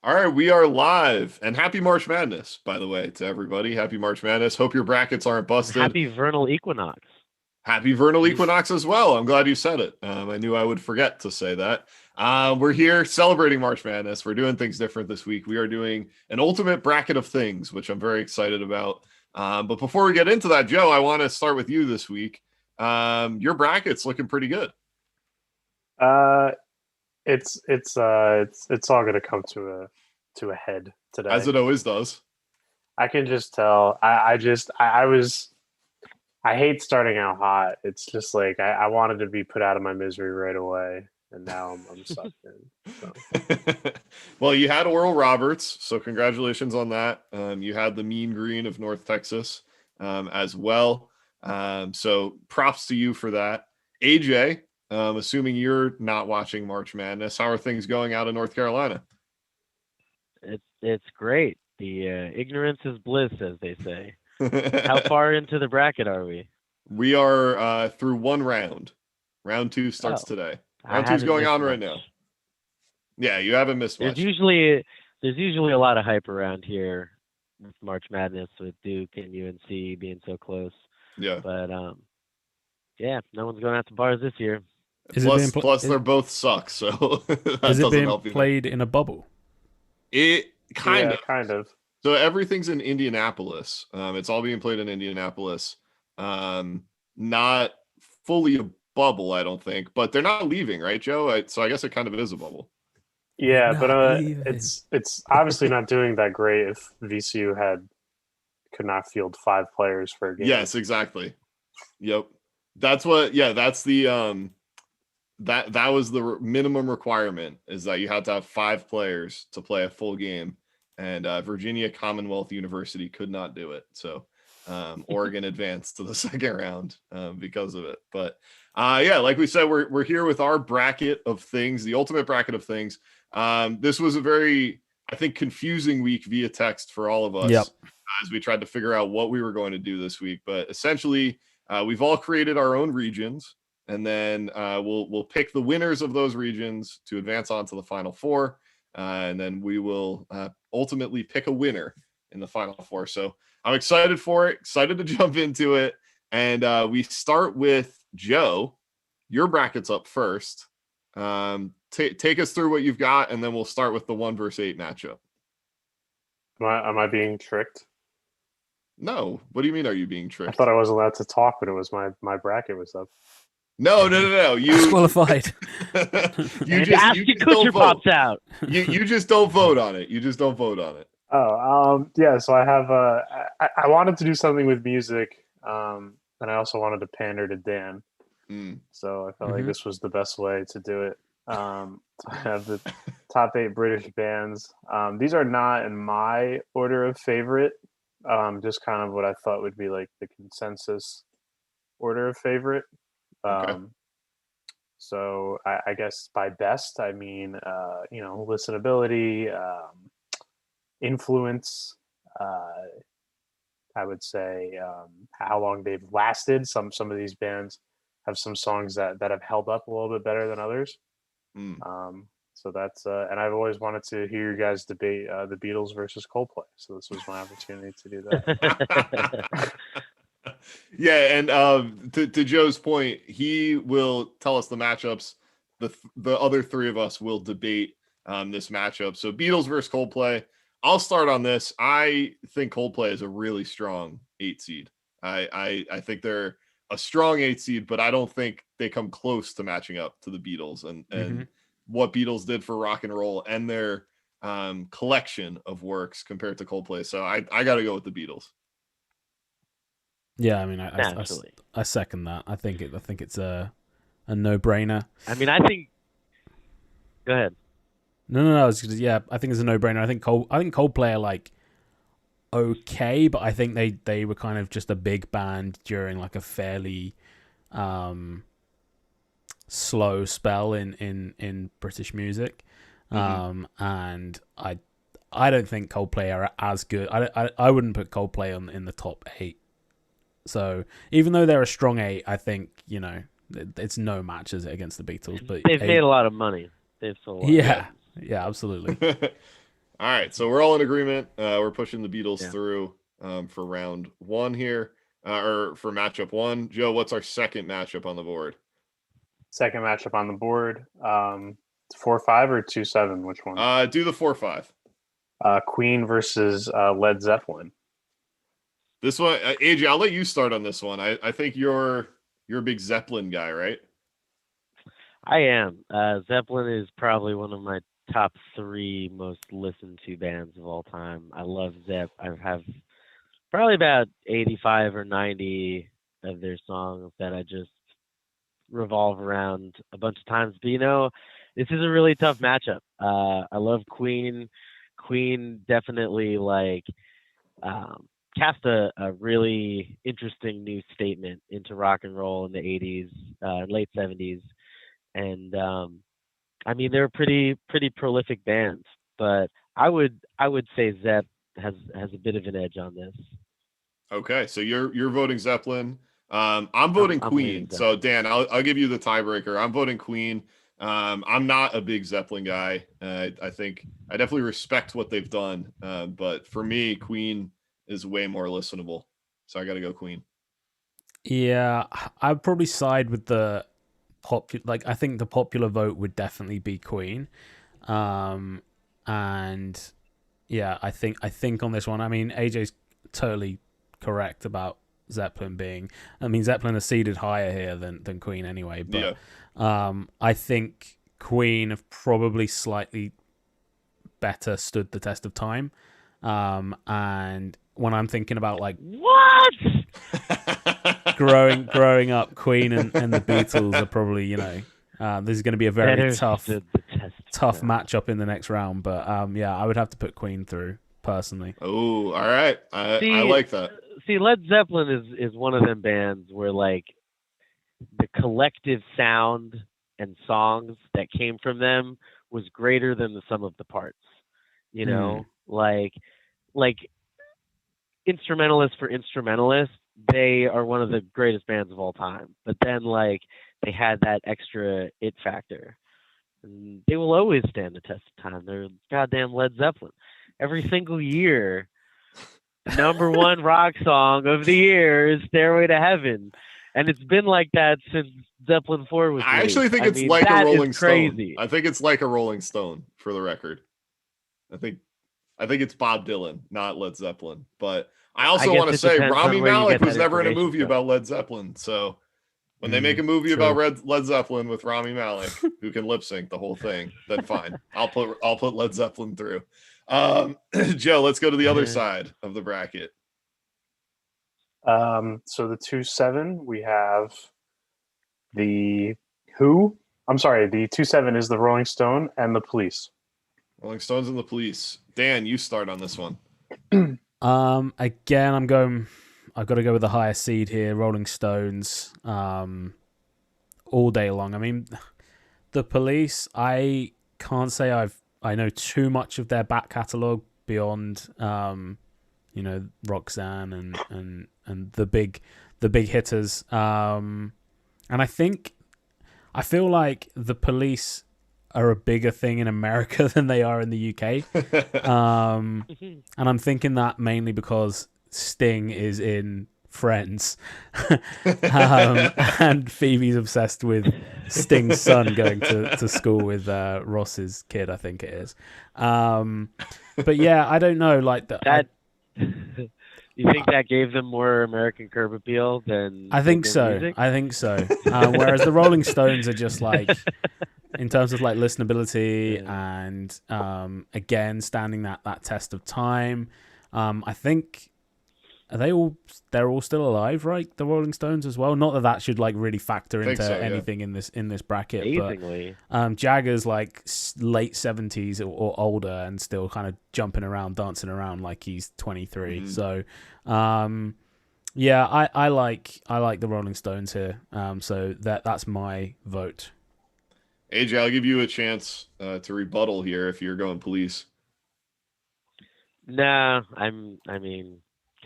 All right, we are live, and happy March Madness, by the way, to everybody. Happy March Madness. Hope your brackets aren't And busted. happy vernal equinox. Happy vernal equinox as well. I'm glad you said it. I knew I would forget to say that. We're here celebrating March Madness. We're doing things different this week. We are doing an ultimate bracket of things, which I'm very excited about. But before we get into that, Joe, I want to start with you this week. Your bracket's looking pretty good. Uh, it's all gonna come to a head As today. it always does. I can just tell. I hate starting out hot. It's just like I wanted to be put out of my misery right away, and now I'm sucked in. So Well, you had Oral Roberts, so congratulations on that. You had the Mean Green of North Texas as well. So props to you for that. AJ, assuming you're not watching March Madness, how are things going out in North Carolina? It's great. The ignorance is bliss, as they say. How far into the bracket are we? We are through one round. Round two starts Oh, today. I Round two's haven't going missed on right much. now. Yeah, you haven't missed There's much. usually a lot of hype around here with March Madness with Duke and UNC being so close. Yeah. But yeah, no one's going out to bars this year. Is it being Plus they're both suck, so that is it doesn't being help you. played in a bubble? It kind yeah, of. kind of. So everything's in Indianapolis. It's all being played in Indianapolis. Not fully a bubble, I don't think, but they're not leaving, right, Joe? So I guess it kind of is a bubble. Yeah, Not but leaving. it's obviously not doing that great if VCU could not field 5 players for a game. Yes, exactly. Yep. That's what. Yeah, that's the that was the minimum requirement, is that you had to have 5 players to play a full game, and Virginia Commonwealth University could not do it. So Oregon advanced to the second round because of it. But yeah, like we said, we're here with our bracket of things, the ultimate bracket of things. This was a very, I think, confusing week via text for all of us. Yep. As we tried to figure out what we were going to do this week. But essentially, we've all created our own regions, and then we'll pick the winners of those regions to advance on to the Final Four, and then we will ultimately pick a winner in the Final Four. So I'm excited for it, excited to jump into it, and we start with Joe. Your bracket's up first. Take us through what you've got, and then we'll start with the 1 versus 8 matchup. Am I being tricked? No, what do you mean? Are you being I tricked? thought I was allowed to talk when it was my bracket was up. No. You Disqualified. you And just Kutcher don't pops vote. out. You just don't vote on it. You just don't vote on it. Yeah. So I have I wanted to do something with music, and I also wanted to pander to Dan. So I felt like this was the best way to do it. I have the top 8 British bands. These are not in my order of favorite. Just kind of what I thought would be like the consensus order of favorite. Okay. So I guess by best I mean listenability, influence. I would say how long they've lasted. Some of these bands have some songs that have held up a little bit better than others. So that's and I've always wanted to hear you guys debate the Beatles versus Coldplay. So this was my opportunity to do that. Yeah, and to Joe's point, he will tell us the matchups. The other 3 of us will debate this matchup. So Beatles versus Coldplay. I'll start on this. I think Coldplay is a really strong 8 seed. I think they're a strong 8 seed, but I don't think they come close to matching up to the Beatles and what Beatles did for rock and roll and their collection of works compared to Coldplay. So I got to go with the Beatles. Yeah, I mean, I second that. I think it's a no-brainer. I mean, I think. Go ahead. No. I think it's a no-brainer. I think Coldplay are like okay, but I think they were kind of just a big band during like a fairly slow spell in British music, and I don't think Coldplay are as good. I wouldn't put Coldplay in the top 8. So even though they're a strong 8, I think it's no match against the Beatles. But they've made a lot of money. They've sold a lot. Yeah, absolutely. All right, so we're all in agreement. We're pushing the Beatles Yeah. through for round one here, or for matchup one. Joe, what's our second matchup on the board? Second matchup on the board. 4-5 or 2-7? Which one? Do the 4-5. Queen versus Led Zeppelin. This one, AJ, I'll let you start on this one. I think you're a big Zeppelin guy, right? I am. Zeppelin is probably one of my top 3 most listened to bands of all time. I love Zepp. I have probably about 85 or 90 of their songs that I just revolve around a bunch of times. But this is a really tough matchup. I love Queen. Queen definitely cast a really interesting new statement into rock and roll in the 80s, late 70s. And they're pretty prolific bands, but I would say Zepp has a bit of an edge on this. Okay, so you're voting Zeppelin. I'm voting Queen. So Dan, I'll give you the tiebreaker. I'm voting Queen. I'm not a big Zeppelin guy. I think I definitely respect what they've done, but for me, Queen is way more listenable. So I got to go Queen. Yeah, I'd probably side with the I think the popular vote would definitely be Queen. And yeah, I think on this one, AJ's totally correct about Zeppelin being. Zeppelin are seated higher here than Queen anyway. But I think Queen have probably slightly better stood the test of time. And when I'm thinking about what growing up, Queen and the Beatles are probably this is going to be a very tough matchup in the next round. But I would have to put Queen through personally. Oh, all right. I like that. See, Led Zeppelin is one of them bands where the collective sound and songs that came from them was greater than the sum of the parts. Like instrumentalists for instrumentalists, they are one of the greatest bands of all time. But then they had that extra it factor. And they will always stand the test of time. They're goddamn Led Zeppelin. Every single year, the number one rock song of the year is Stairway to Heaven. And it's been like that since Zeppelin 4 was released. I actually think it's like a Rolling Stone. I think it's like a Rolling Stone, for the record. I think it's Bob Dylan, not Led Zeppelin. But I also want to say Rami Malek was never in a movie about Led Zeppelin. So when they make a movie about Led Zeppelin with Rami Malek, who can lip sync the whole thing, then fine. I'll put Led Zeppelin through. Joe, let's go to the other side of the bracket. So the 2-7, we have the Who. I'm sorry, the 2-7 is the Rolling Stone and the Police. Rolling Stones and the Police. Dan, you start on this one. Again, I've got to go with the higher seed here, Rolling Stones, all day long. The Police, I can't say I know too much of their back catalogue beyond, Roxanne and the big hitters. And I feel like the Police are a bigger thing in America than they are in the UK. And I'm thinking that mainly because Sting is in Friends. And Phoebe's obsessed with Sting's son going to school with Ross's kid, I think it is. But yeah, I don't know, you think that gave them more American curb appeal than I think so. music? I think so. Whereas the Rolling Stones are just in terms of listenability and again standing that test of time. I think they're all still alive, right? The Rolling Stones as well. Not that should really factor into anything in this bracket. Amazingly. But Jagger's late 70s or older and still kind of jumping around, dancing around like he's 23. So I like the Rolling Stones here. So that's my vote. AJ, I'll give you a chance to rebuttal here if you're going Police. No, come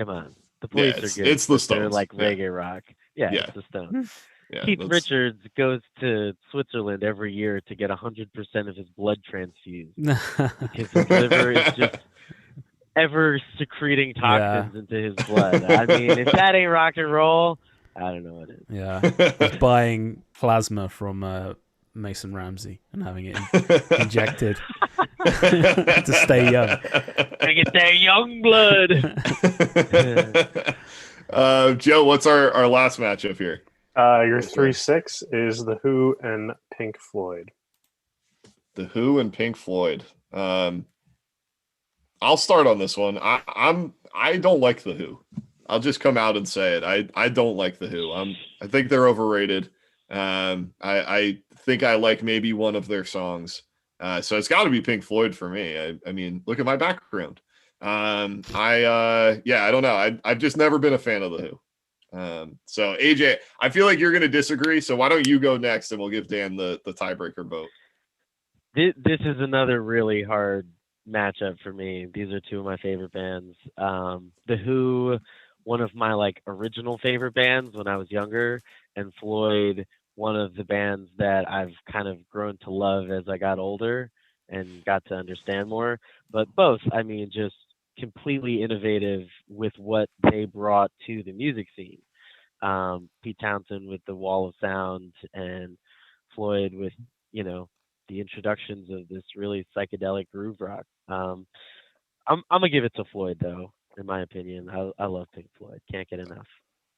on. The Police are good. It's the Stones. They're like reggae rock. Yeah, it's the Stones. Yeah, Keith Richards goes to Switzerland every year to get 100% of his blood transfused because his liver is just ever secreting toxins into his blood. I mean, if that ain't rock and roll, I don't know what it is. Yeah, he's buying plasma from Mason Ramsey and having it injected to stay young. I get that young blood. Joe, what's our last matchup here? Your 3-6 is The Who and Pink Floyd. The Who and Pink Floyd. I'll start on this one. I don't like The Who. I'll just come out and say it. I don't like The Who. I think they're overrated. I think I like maybe one of their songs. So it's got to be Pink Floyd for me. I mean, look at my background. I don't know. I've just never been a fan of The Who. So AJ, I feel like you're going to disagree. So why don't you go next and we'll give Dan the tiebreaker vote. This is another really hard matchup for me. These are two of my favorite bands. The Who, one of my original favorite bands when I was younger, and Floyd, one of the bands that I've kind of grown to love as I got older and got to understand more. But both, I mean, just completely innovative with what they brought to the music scene. Pete Townsend with the Wall of Sound and Floyd with, the introductions of this really psychedelic groove rock. I'm gonna give it to Floyd though, in my opinion. I love Pink Floyd. Can't get enough.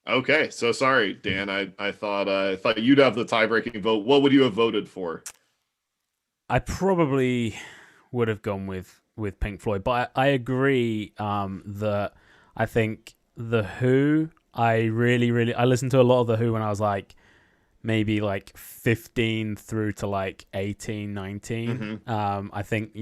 Okay, so sorry, Dan. I thought you'd have the tie-breaking vote. What would you have voted for? I probably would have gone with Pink Floyd, but I agree that I think The Who. I listened to a lot of The Who when I was maybe 15 through to 18, 19. Mm-hmm. I think,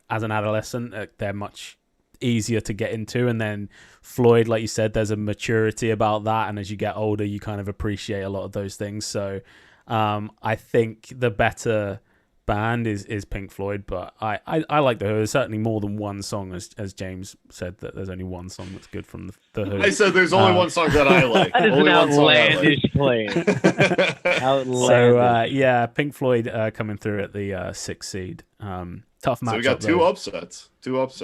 as an adolescent, they're much easier to get into. And then Floyd, like you said, there's a maturity about that. And as you get older, you kind of appreciate a lot of those things. So I think the better band is Pink Floyd, but I like The Who. There's certainly more than one song, as James said, that there's only one song that's good from The Who. I said there's only one song that I like. That is only an outlandish claim. Outlandish. So Pink Floyd coming through at the 6th seed. Tough matchup. So we got two upsets.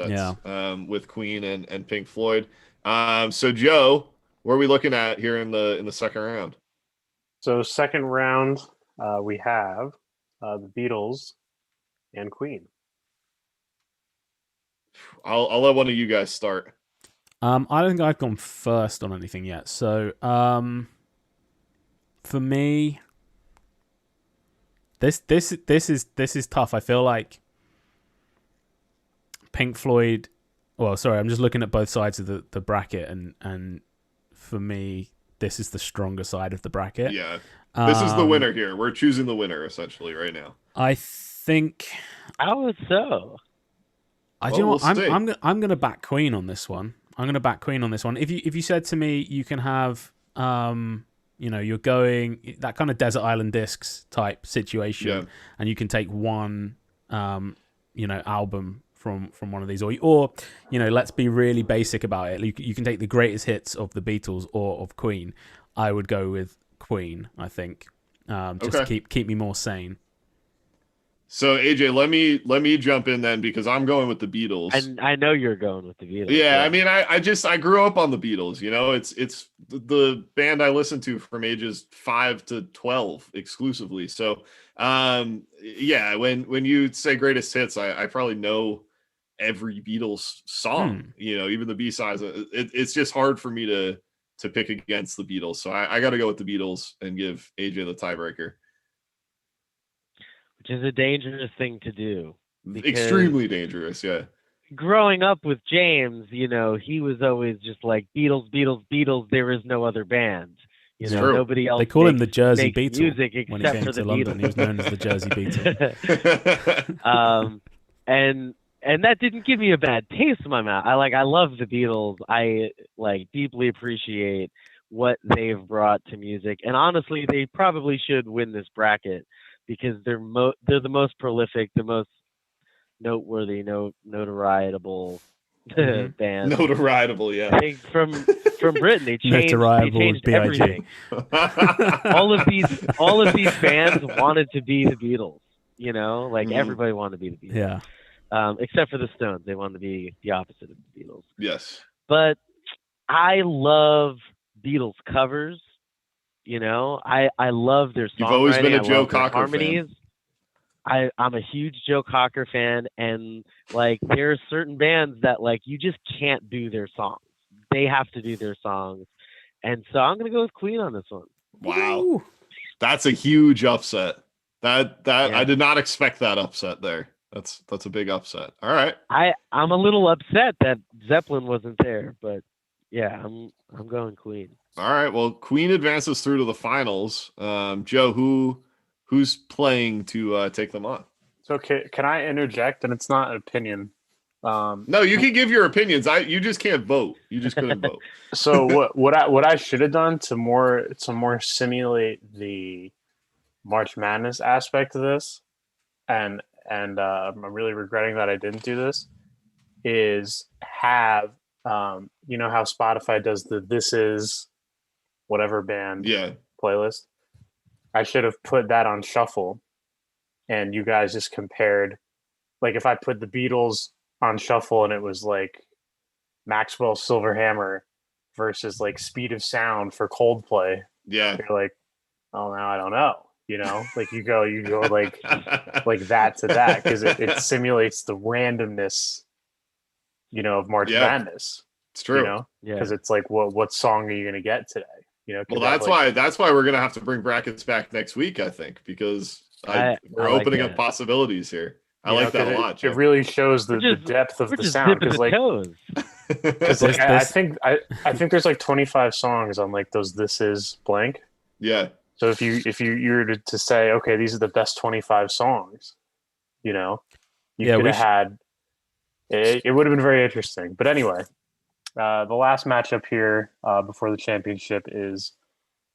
Yeah. With Queen and Pink Floyd. So Joe, what are we looking at here in the second round? So second round, we have the Beatles and Queen. I'll let one of you guys start. I don't think I've gone first on anything yet. So for me, this is tough. I feel like Pink Floyd. Well, sorry, I'm just looking at both sides of the bracket, and for me, this is the stronger side of the bracket. Yeah. This is the winner here. We're choosing the winner essentially right now. I think. How is so? You know what? I'm gonna back Queen on this one. If you said to me you can have you're going that kind of desert island discs type situation, and you can take one album from one of these, or let's be really basic about it. You can take the greatest hits of the Beatles or of Queen. I would go with Queen, I think, just to keep me more sane. So AJ, let me jump in then, because I'm going with the Beatles. And I know you're going with the Beatles. Yeah, I mean, I grew up on the Beatles. It's the band I listened to from ages 5 to 12 exclusively. So when you say greatest hits, I probably know every Beatles song. Even the B-sides. It's just hard for me to pick against the Beatles. So I got to go with the Beatles and give AJ the tiebreaker. Which is a dangerous thing to do. Extremely dangerous, yeah. Growing up with James, he was always just like Beatles, Beatles, Beatles. There is no other band. Nobody else. They call him the Jersey Beatle music when he came to London. He was known as the Jersey Beatle. And that didn't give me a bad taste in my mouth. I love the Beatles. I deeply appreciate what they've brought to music. And honestly, they probably should win this bracket because they're the most prolific, the most noteworthy, notorietable band. Notoriable, yeah. I think from Britain they changed Notoriable B.I.G. everything. all of these bands wanted to be the Beatles. You know, like everybody wanted to be the Beatles. Yeah. Except for the Stones, they wanted to be the opposite of the Beatles. Yes. But I love Beatles covers. You know, I love their songwriting. You've always been a I Joe love their Cocker harmonies. fan. I'm a huge Joe Cocker fan, and like there are certain bands that like you just can't do their songs. They have to do their songs, and so I'm gonna go with Queen on this one. Wow, Ooh. That's a huge upset. That yeah. I did not expect that upset there. That's a big upset. All right. I'm a little upset that Zeppelin wasn't there, but yeah, I'm going Queen. All right. Well, Queen advances through to the finals. Joe, who's playing to take them on? So can I interject? And it's not an opinion. No, you can give your opinions. You just can't vote. You just couldn't vote. So what I should have done to more simulate the March Madness aspect of this, and I'm really regretting that I didn't do this, is have you know how Spotify does the This Is whatever band playlist. I should have put that on shuffle, and you guys just compared. Like if I put the Beatles on shuffle and it was like Maxwell Silver Hammer versus like Speed of Sound for Coldplay. Yeah. You're like, oh, now I don't know. You know, like you go like that to that because it simulates the randomness, you know, of March Madness. It's true. You know, because it's like, what song are you going to get today? You know, well, that's why we're going to have to bring brackets back next week, I think, because we're opening up possibilities here. I like that a lot. Jeff. It really shows the depth of the sound because, like, I think there's like 25 songs on like those This Is blank. Yeah. So if you were to say, okay, these are the best 25 songs, you know, you could have had. It would have been very interesting. But anyway, the last matchup here before the championship is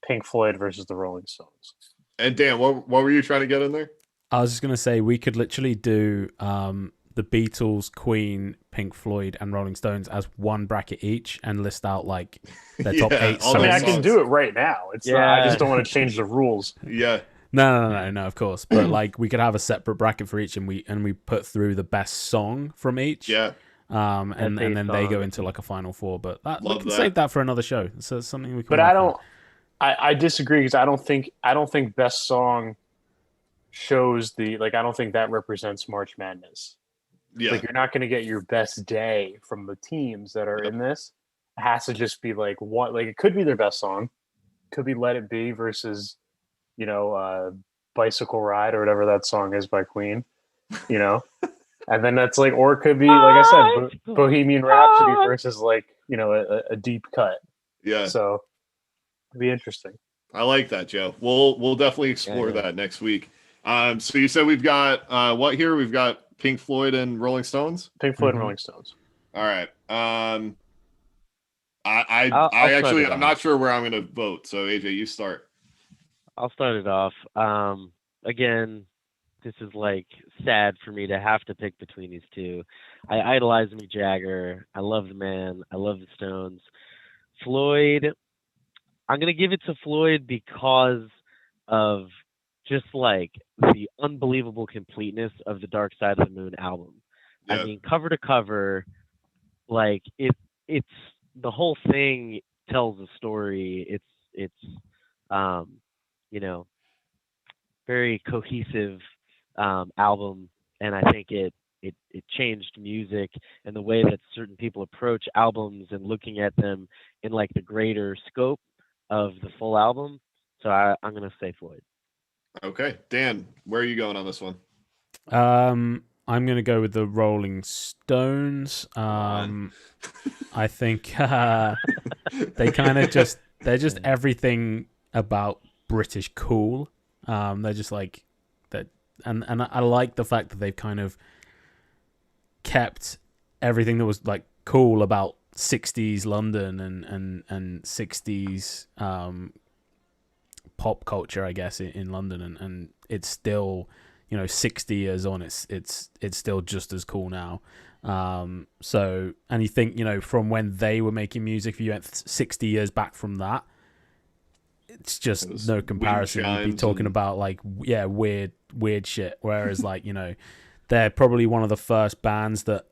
Pink Floyd versus the Rolling Stones. And Dan, what were you trying to get in there? I was just going to say we could literally do the Beatles, Queen, Pink Floyd, and Rolling Stones as one bracket each and list out like their top 8 songs. I mean, I can do it right now. It's not, I just don't want to change the rules. Yeah. No, of course. But like we could have a separate bracket for each and we put through the best song from each. Yeah. And then they go into like a final four. But we can save that for another show. So it's something we can. But I disagree because I don't think best song shows the I don't think that represents March Madness. Yeah. Like you're not going to get your best day from the teams that are in this. It has to just be like what, like it could be their best song, could be Let It Be versus, you know, Bicycle Ride or whatever that song is by Queen, you know, and then that's like, or it could be like I said, Bohemian Rhapsody versus like, you know, a deep cut. Yeah. So it'd be interesting. I like that, Joe. We'll definitely explore that next week. So you said we've got what here? We've got Pink Floyd and Rolling Stones. Pink Floyd and Rolling Stones. All right. I'm not sure where I'm going to vote. So AJ, you start. I'll start it off. Again, this is like sad for me to have to pick between these two. I idolize Mick Jagger. I love the man. I love the Stones. Floyd. I'm going to give it to Floyd because of just like the unbelievable completeness of the Dark Side of the Moon album. Yeah. I mean, cover to cover, like it's the whole thing tells a story. It's you know, very cohesive album, and I think it changed music and the way that certain people approach albums and looking at them in like the greater scope of the full album. So I'm gonna say Floyd. Okay, Dan, where are you going on this one? I'm going to go with the Rolling Stones. I think they kind of they're just everything about British cool. They're just like that, and I like the fact that they've kind of kept everything that was like cool about 60s London and 60s pop culture, I guess, in London, and it's still, 60 years on, it's still just as cool now. So, and you think, from when they were making music, if you went 60 years back from that, it's just no comparison. You'd be talking about weird shit. Whereas they're probably one of the first bands that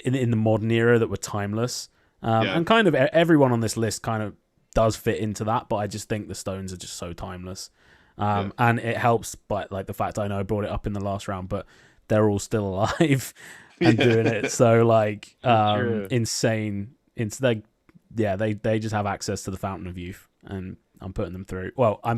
in the modern era that were timeless. And kind of everyone on this list kind of does fit into that, but I just think the Stones are just so timeless. And it helps, but the fact I know I brought it up in the last round, but they're all still alive and doing it. So insane. They just have access to the fountain of youth, and I'm putting them through. Well, I'm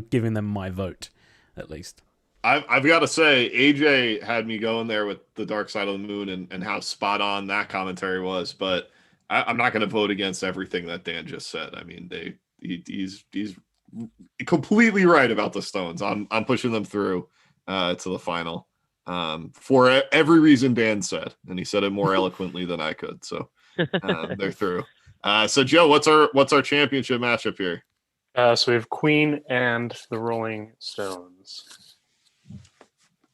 giving them my vote, at least. I've got to say, AJ had me going there with the Dark Side of the Moon and how spot on that commentary was, but I'm not going to vote against everything that Dan just said. I mean, he's completely right about the Stones. I'm pushing them through to the final for every reason Dan said, and he said it more eloquently than I could. So they're through. So Joe, what's our championship matchup here? So we have Queen and the Rolling Stones.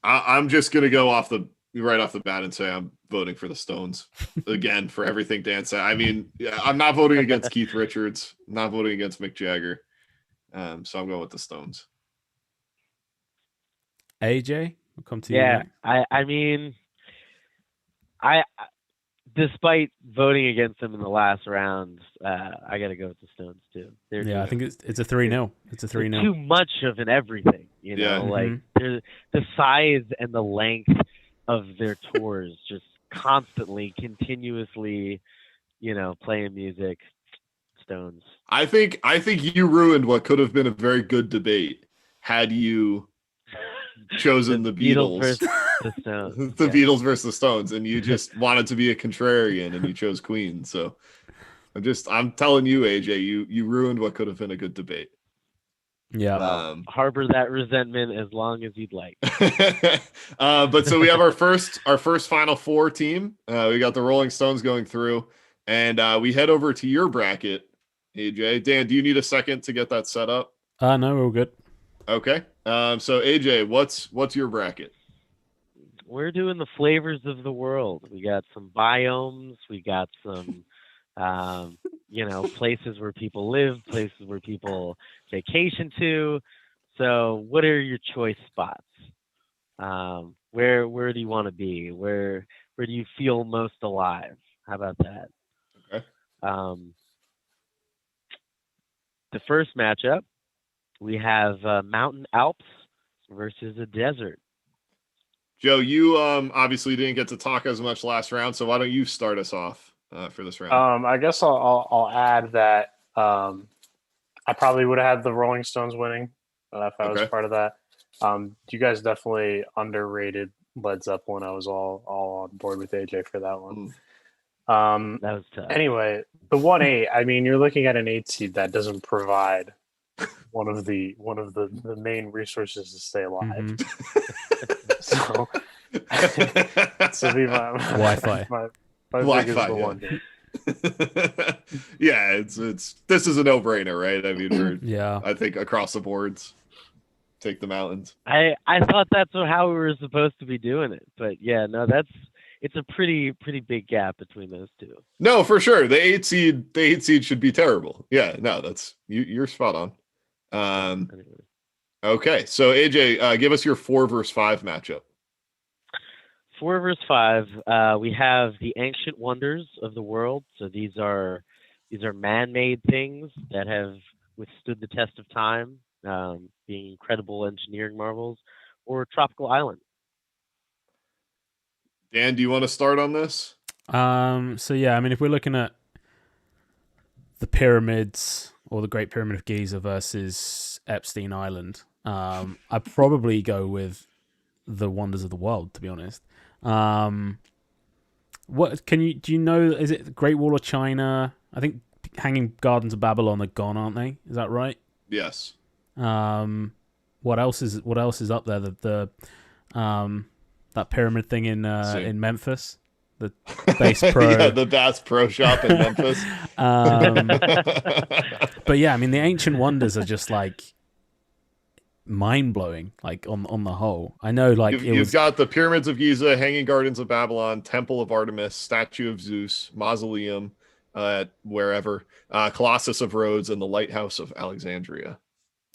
I'm just gonna go right off the bat and say I'm voting for the Stones again for everything Dan said. I mean, I'm not voting against Keith Richards. I'm not voting against Mick Jagger. So I'm going with the Stones. AJ, we'll come to you. Yeah, I mean, despite voting against them in the last round, I got to go with the Stones too. I think it's a 3-0. It's a 3-0. Too much of an everything, the size and the length of their tours, just constantly, continuously, playing music. Stones. I think you ruined what could have been a very good debate had you chosen the Beatles versus the Stones. Beatles versus the Stones, and you just wanted to be a contrarian and you chose Queen. So I'm telling you, AJ, you ruined what could have been a good debate. Yeah. Harbor that resentment as long as you'd like. But so we have our first Final Four team. We got the Rolling Stones going through, and we head over to your bracket, AJ. Dan, do you need a second to get that set up? No, we're all good. Okay. So AJ, what's your bracket? We're doing the flavors of the world. We got some biomes. We got some, places where people live, places where people vacation to. So, what are your choice spots? Where do you want to be? Where do you feel most alive? How about that? Okay. The first matchup, we have mountain Alps versus a desert. Joe, you obviously didn't get to talk as much last round, so why don't you start us off for this round? I guess I'll add that I probably would have had the Rolling Stones winning if I was part of that. You guys definitely underrated Led Zeppelin. I was all on board with AJ for that one. That was tough. Anyway, the 1-8. I mean, you're looking at an 8 seed that doesn't provide one of the main resources to stay alive. So be my Wi-Fi. My Wi-Fi, the one. Yeah, it's this is a no-brainer, right? I mean, I think across the boards, take the mountains. I thought that's how we were supposed to be doing it, but yeah, no, it's a pretty big gap between those two. No, for sure, the 8 seed should be terrible. Yeah, no, that's you're spot on. Okay, so AJ, give us your 4 versus 5 matchup. 4 versus 5. We have the ancient wonders of the world. So these are man-made things that have withstood the test of time, being incredible engineering marvels, or tropical island. Dan, do you want to start on this? So yeah, I mean, if we're looking at the pyramids or the Great Pyramid of Giza versus Epstein Island, I'd probably go with the wonders of the world, to be honest. What do you know? Is it the Great Wall of China? I think Hanging Gardens of Babylon are gone, aren't they? Is that right? Yes. What else is up there? That pyramid thing in Memphis, the Bass Pro. Yeah, the Bass Pro Shop in Memphis. But yeah, I mean, the ancient wonders are just like, mind blowing. Like on the whole, I know like you've got the pyramids of Giza, Hanging Gardens of Babylon, Temple of Artemis, Statue of Zeus, Mausoleum, wherever, Colossus of Rhodes, and the Lighthouse of Alexandria.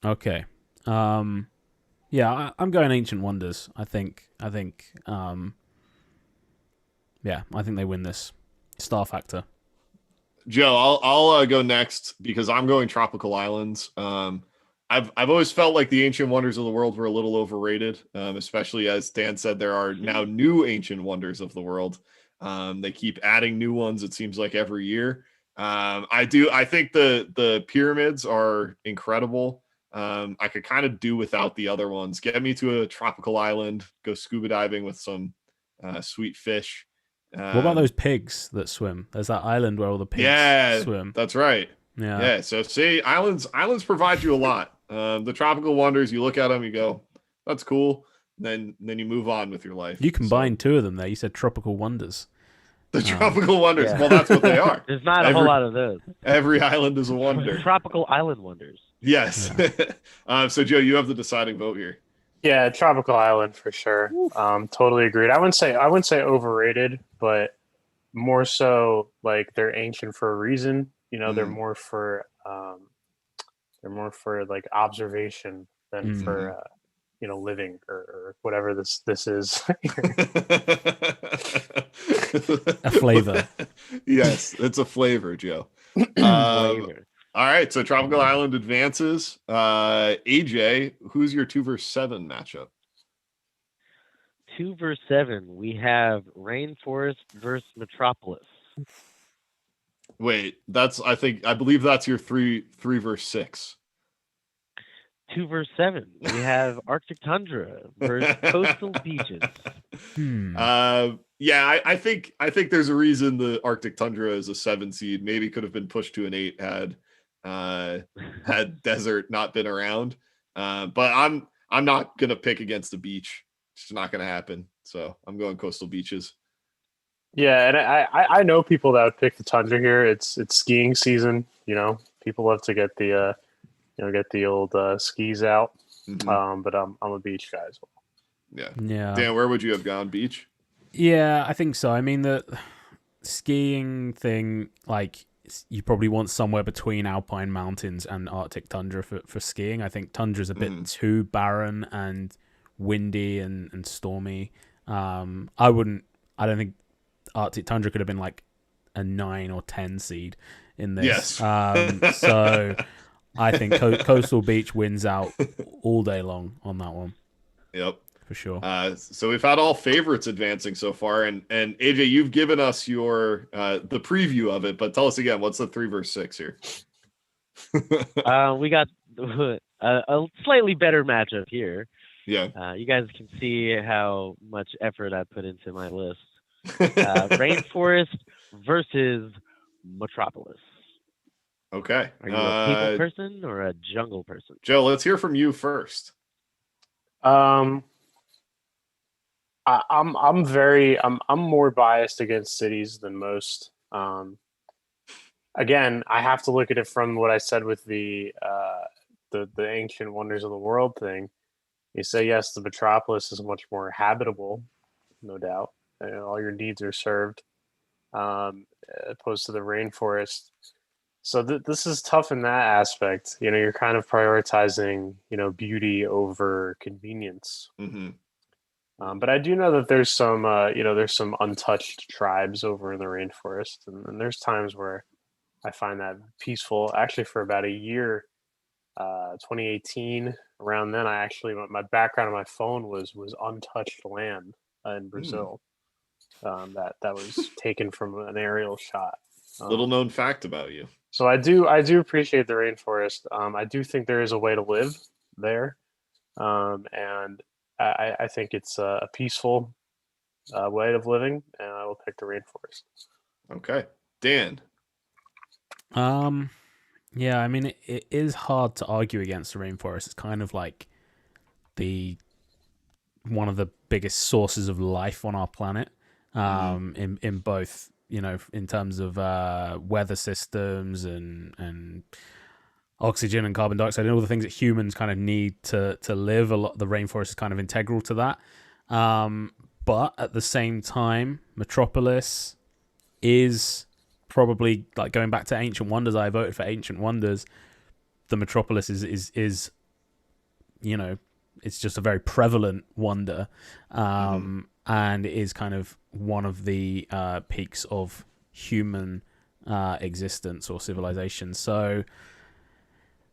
Okay. Yeah, I'm going Ancient Wonders. I think yeah, I think they win this. Star factor. Joe, I'll go next because I'm going Tropical Islands. I've always felt like the Ancient Wonders of the world were a little overrated, especially as Dan said, there are now new Ancient Wonders of the world. They keep adding new ones, it seems like every year. I think the pyramids are incredible. I could kind of do without the other ones. Get me to a tropical island, go scuba diving with some sweet fish. What about those pigs that swim? There's that island where all the pigs swim. That's right. Yeah. So see, islands provide you a lot. The tropical wonders, you look at them, you go, that's cool. Then you move on with your life. You combined two of them there. You said tropical wonders. The tropical wonders. Yeah. Well, that's what they are. There's not a whole lot of those. Every island is a wonder. Tropical island wonders. Yes. Yeah. So Joe, you have the deciding vote here. Yeah, tropical island for sure. Totally agreed. I wouldn't say overrated, but more so like they're ancient for a reason. You know, they're more for like observation than for living or whatever this is. A flavor. Yes, it's a flavor, Joe. Flavor. All right, so Tropical Island advances. AJ, who's your 2 versus 7 matchup? 2 versus 7. We have Rainforest versus Metropolis. Wait, I believe that's your 3 versus 6. 2 versus 7. We have Arctic Tundra versus coastal beaches. Yeah, I think there's a reason the Arctic Tundra is a 7 seed. Maybe could have been pushed to an 8 had desert not been around. But I'm not gonna pick against the beach. It's not gonna happen. So I'm going coastal beaches. Yeah, and I know people that would pick the Tundra here. It's skiing season. You know, people love to get the get the old skis out. But I'm a beach guy as well. Yeah. Dan, where would you have gone? Beach? Yeah, I think so. I mean, the skiing thing, like, you probably want somewhere between Alpine Mountains and Arctic Tundra for skiing. I think Tundra's a bit too barren and windy and stormy. I don't think Arctic Tundra could have been like a 9 or 10 seed in this. Yes. So I think Coastal Beach wins out all day long on that one. Yep. For sure. So we've had all favorites advancing so far, and AJ, you've given us your the preview of it, but tell us again, what's the 3 versus 6 here? We got a slightly better matchup here. Yeah. You guys can see how much effort I put into my list. Rainforest versus Metropolis. Okay. Are you a people person or a jungle person? Joe, let's hear from you first. I'm more biased against cities than most. Again, I have to look at it from what I said with the ancient wonders of the world thing. You say yes, the Metropolis is much more habitable, no doubt. All your needs are served, opposed to the Rainforest. So this is tough in that aspect. You know, you're kind of prioritizing, beauty over convenience. But I do know that there's some, there's some untouched tribes over in the Rainforest, and there's times where I find that peaceful. Actually, for about a year, 2018, around then, my background on my phone was untouched land in Brazil. That was taken from an aerial shot. Little known fact about you. So I do appreciate the Rainforest. I do think there is a way to live there, and I think it's a peaceful way of living, and I will pick the Rainforest. Okay, Dan. Yeah, I mean, it is hard to argue against the Rainforest. It's kind of like one of the biggest sources of life on our planet. In both, in terms of weather systems and oxygen and carbon dioxide and all the things that humans kind of need to live. A lot the rainforest is kind of integral to that. But at the same time, Metropolis is probably, like, going back to Ancient Wonders. I voted for Ancient Wonders. The Metropolis is you know, it's just a very prevalent wonder, and it is kind of one of the peaks of human existence or civilization. So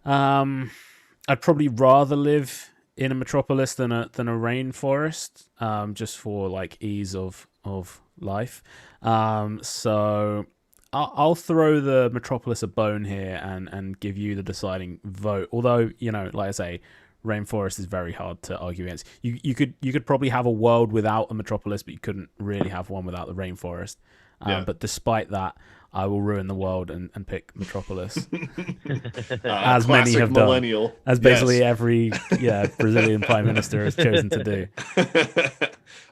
I'd probably rather live in a metropolis than a rainforest, just for like ease of life. So I'll throw the Metropolis a bone here and give you the deciding vote. Although, you know, like I say, rainforest is very hard to argue against. You could probably have a world without a metropolis, but you couldn't really have one without the rainforest. But despite that, I will ruin the world and pick Metropolis. As many have done. As basically every Brazilian prime minister has chosen to do.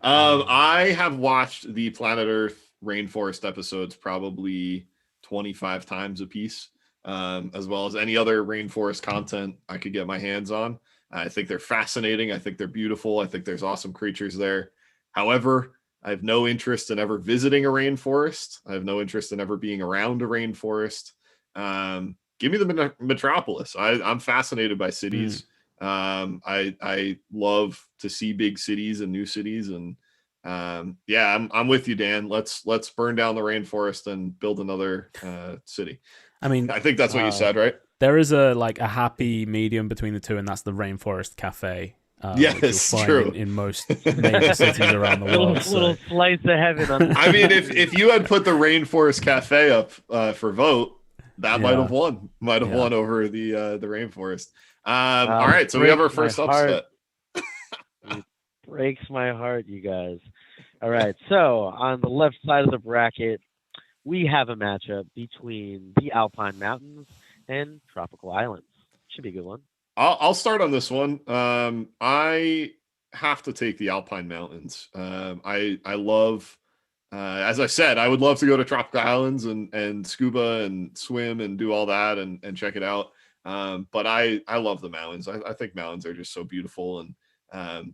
I have watched the Planet Earth rainforest episodes probably 25 times a piece, as well as any other rainforest content I could get my hands on. I think they're fascinating. I think they're beautiful. I think there's awesome creatures there. However, I have no interest in ever visiting a rainforest. I have no interest in ever being around a rainforest. Give me the Metropolis. I'm fascinated by cities. I love to see big cities and new cities. And I'm with you, Dan. Let's burn down the rainforest and build another city. I mean, I think that's what you said, right? There is a happy medium between the two, and that's the Rainforest Cafe. Yes, true. In most major cities around the world. Little slice of heaven. I mean, if you had put the Rainforest Cafe up for vote, that might have won. Might have won over the Rainforest. All right, so we have our first upset. It breaks my heart, you guys. All right, so on the left side of the bracket, we have a matchup between the Alpine Mountains and tropical islands. Should be a good one. I'll start on this one. I have to take the Alpine Mountains. I love, as I said, I would love to go to tropical islands and scuba and swim and do all that and check it out. But I love the mountains. I think mountains are just so beautiful and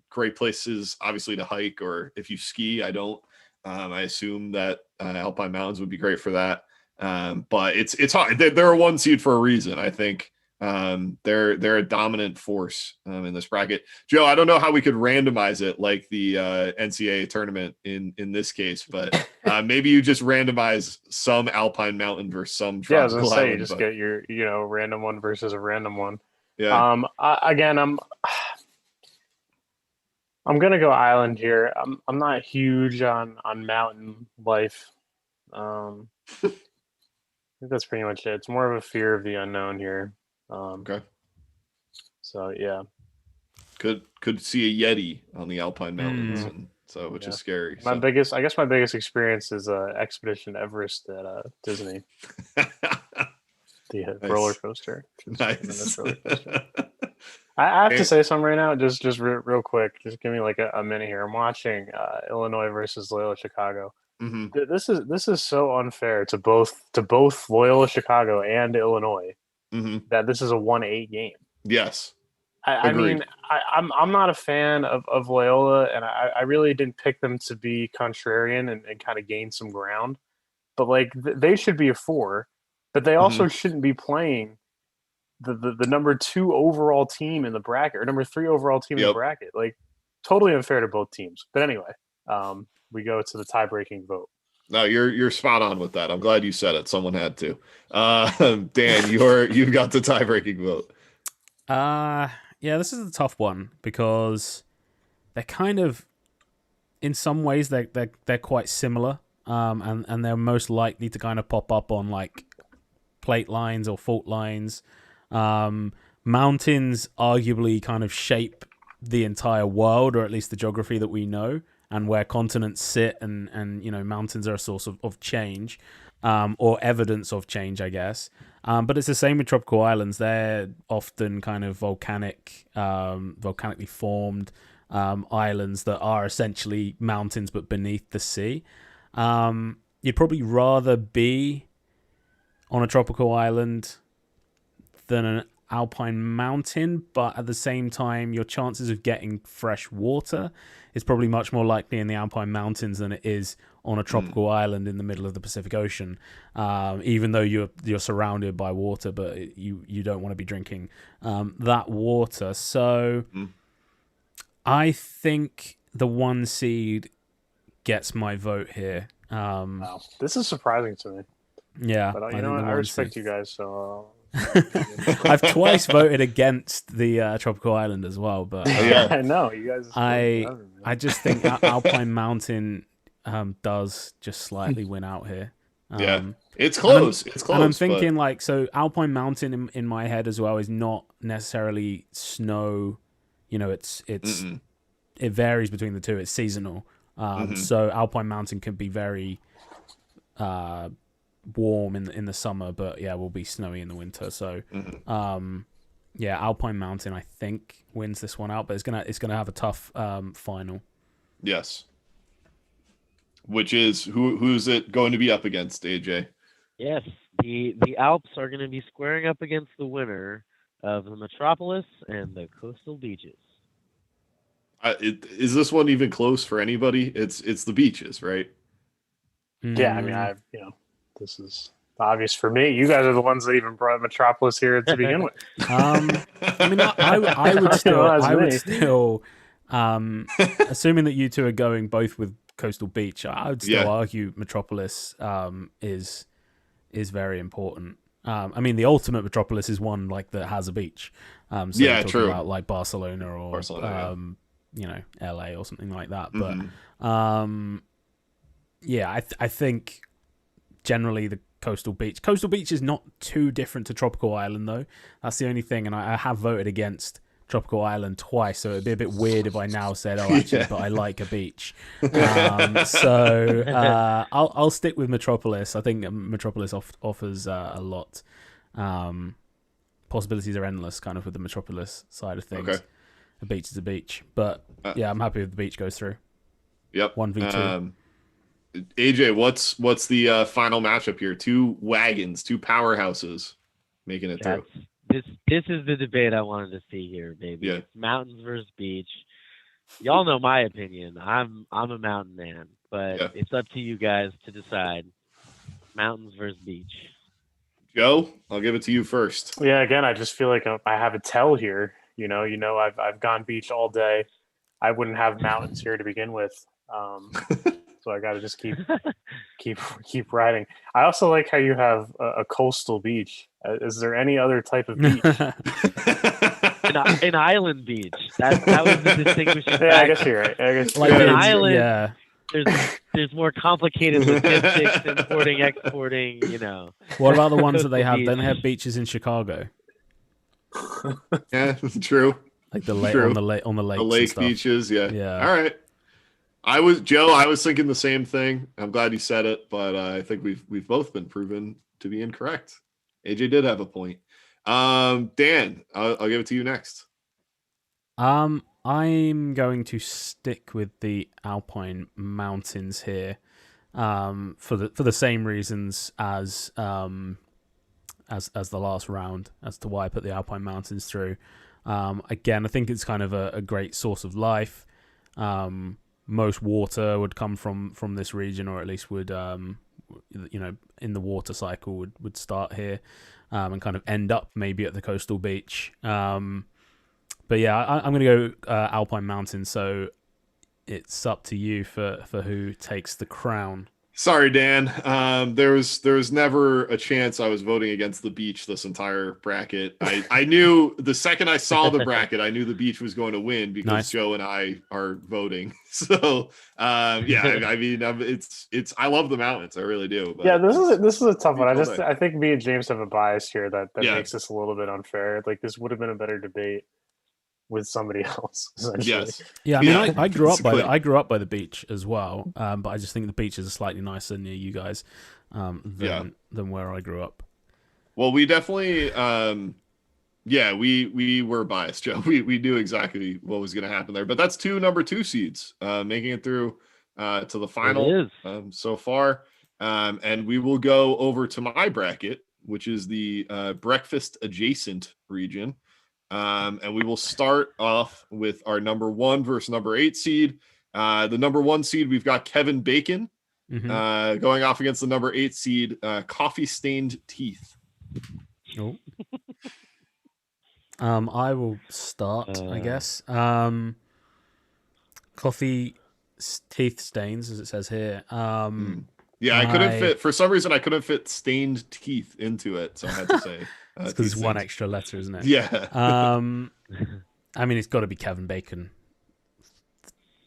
great places, obviously, to hike, or if you ski. I don't. I assume that Alpine Mountains would be great for that. But it's hard. They're a one seed for a reason. I think they're a dominant force in this bracket. Joe, I don't know how we could randomize it like the NCAA tournament in this case, but maybe you just randomize some Alpine Mountain versus some tropical I was gonna say, island, you just get your random one versus a random one. Yeah. I'm gonna go island here. I'm not huge on mountain life. I think that's pretty much it. It's more of a fear of the unknown here. Okay. So yeah. Could see a Yeti on the Alpine Mountains, and so which is scary. My biggest experience is Expedition Everest at Disney. The Nice. roller coaster. Nice. Roller coaster. I have to say something right now, just real quick. Just give me like a minute here. I'm watching Illinois versus Loyola Chicago. Mm-hmm. This is so unfair to both Loyola Chicago and Illinois that this is a 1-8 game. Yes. I mean, I'm not a fan of Loyola, and I really didn't pick them to be contrarian and kind of gain some ground. But like they should be a 4, but they also shouldn't be playing the number 2 overall team in the bracket or number 3 overall team in the bracket. Like totally unfair to both teams. But anyway, we go to the tie-breaking vote. No, you're spot on with that. I'm glad you said it. Someone had to. Dan, you've got the tie-breaking vote. Yeah, this is a tough one because they're kind of, in some ways, they're quite similar, and they're most likely to kind of pop up on like plate lines or fault lines. Mountains arguably kind of shape the entire world, or at least the geography that we know, and where continents sit, and you know, mountains are a source of change, or evidence of change, I guess. But it's the same with tropical islands. They're often kind of volcanically formed islands that are essentially mountains but beneath the sea. You'd probably rather be on a tropical island than an alpine mountain, but at the same time, your chances of getting fresh water is probably much more likely in the alpine mountains than it is on a tropical island in the middle of the Pacific Ocean. Even though you're surrounded by water, but you don't want to be drinking that water. So I think the 1 seed gets my vote here. Wow. This is surprising to me. Yeah, but you know what? I respect you guys, so. I've twice voted against the tropical island as well, but I know you guys. I just think Alpine Mountain does just slightly win out here. It's close. It's close. And I'm thinking so Alpine Mountain in my head as well is not necessarily snow. You know, it varies between the two. It's seasonal. So Alpine Mountain can be very warm in the summer, but will be snowy in the winter. So Alpine Mountain I think wins this one out, but it's gonna have a tough final. Yes. Which is who's it going to be up against, AJ? Yes, the Alps are going to be squaring up against the winner of the Metropolis and the coastal beaches. Is this one even close for anybody? It's the beaches, right? Yeah, I mean, this is obvious for me. You guys are the ones that even brought Metropolis here to begin with. I mean, I would still, assuming that you two are going both with coastal beach, I would still argue Metropolis is very important. I mean, the ultimate Metropolis is one that has a beach. So you're talking true. about Barcelona or LA or something like that. But I think generally the coastal beach is not too different to tropical island though. That's the only thing, and I have voted against tropical island twice, so it'd be a bit weird if I now said, but I like a beach. So I'll stick with Metropolis. I think Metropolis offers a lot. Possibilities are endless kind of with the Metropolis side of things. Okay. A beach is a beach, but I'm happy if the beach goes through. Yep. 1v2. AJ, what's the final matchup here? 2 wagons, 2 powerhouses making it through. This is the debate I wanted to see here, baby. Yeah. Mountains versus beach. Y'all know my opinion. I'm a mountain man, but it's up to you guys to decide. Mountains versus beach. Joe, I'll give it to you first. Yeah, again, I just feel like I have a tell here. I've gone beach all day. I wouldn't have mountains here to begin with. So I got to just keep riding. I also like how you have a coastal beach. Is there any other type of beach? An island beach. That was the distinguishing factor. Yeah, I guess you're right. I guess an island. There's more complicated logistics, importing, exporting. What about the ones that they have? Don't they have beaches in Chicago? Yeah, true. Like the lake on the lakes. The lake beaches. Yeah. All right. I was thinking the same thing. I'm glad you said it, but I think we've both been proven to be incorrect. AJ did have a point. Dan, I'll give it to you next. I'm going to stick with the Alpine Mountains here, for the same reasons as the last round as to why I put the Alpine Mountains through. Again, I think it's kind of a great source of life. Most water would come from this region, or at least would in the water cycle would start here, and kind of end up maybe at the coastal beach. But yeah, I'm going to go Alpine Mountain. So it's up to you for who takes the crown. Sorry, Dan. There was never a chance I was voting against the beach this entire bracket. I knew the second I saw the bracket, I knew the beach was going to win because Nice. Joe and I are voting. So I mean, it's I love the mountains, I really do. But yeah, this is a tough one. I think me and James have a bias here that makes this a little bit unfair. Like this would have been a better debate with somebody else, essentially. Yes. Yeah, I mean, I grew up by the beach as well, but I just think the beaches are slightly nicer near you guys than where I grew up. Well, we definitely, we were biased, Joe. We knew exactly what was going to happen there, but that's 2 number 2 seeds making it through to the final so far, and we will go over to my bracket which is the breakfast adjacent region. And we will start off with our number 1 versus number 8 seed. The number 1 seed, we've got Kevin Bacon going off against the number 8 seed, Coffee Stained Teeth. Oh. I will start, I guess. Coffee teeth stains, as it says here. Yeah, I couldn't fit, for some reason, I couldn't fit stained teeth into it, so I had to say. It's because it's one extra letter, isn't it? Yeah. I mean, it's got to be Kevin Bacon.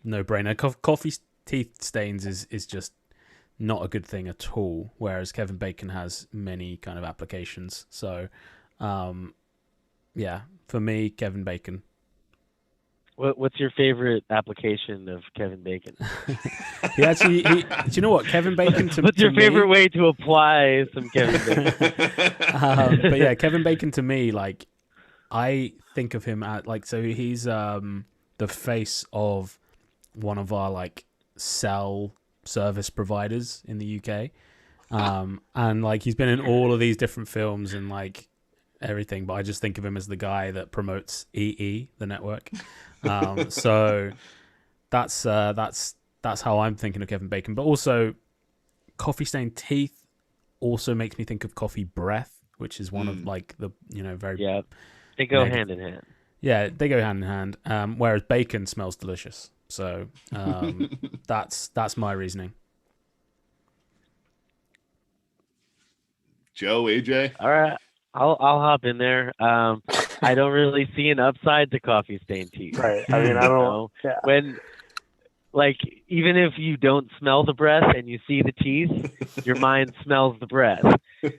No brainer. Coffee teeth stains is just not a good thing at all, whereas Kevin Bacon has many kind of applications. So, yeah, for me, Kevin Bacon. What's your favorite application of Kevin Bacon? Do you know what, Kevin Bacon? What's your favorite way to apply some Kevin Bacon? But yeah, Kevin Bacon to me, like, I think of him at so he's the face of one of our like cell service providers in the UK, and like he's been in all of these different films and like everything, but I just think of him as the guy that promotes EE, the network. So that's how I'm thinking of Kevin Bacon. But also, coffee stained teeth also makes me think of coffee breath, which is one of like the very they go hand in hand. Yeah, they go hand in hand. Whereas bacon smells delicious, so that's my reasoning. Joe, AJ, all right. I'll hop in there. I don't really see an upside to coffee stained teeth. Right. I mean, I don't know. Yeah. When, like, even if you don't smell the breath and you see the teeth, your mind smells the breath.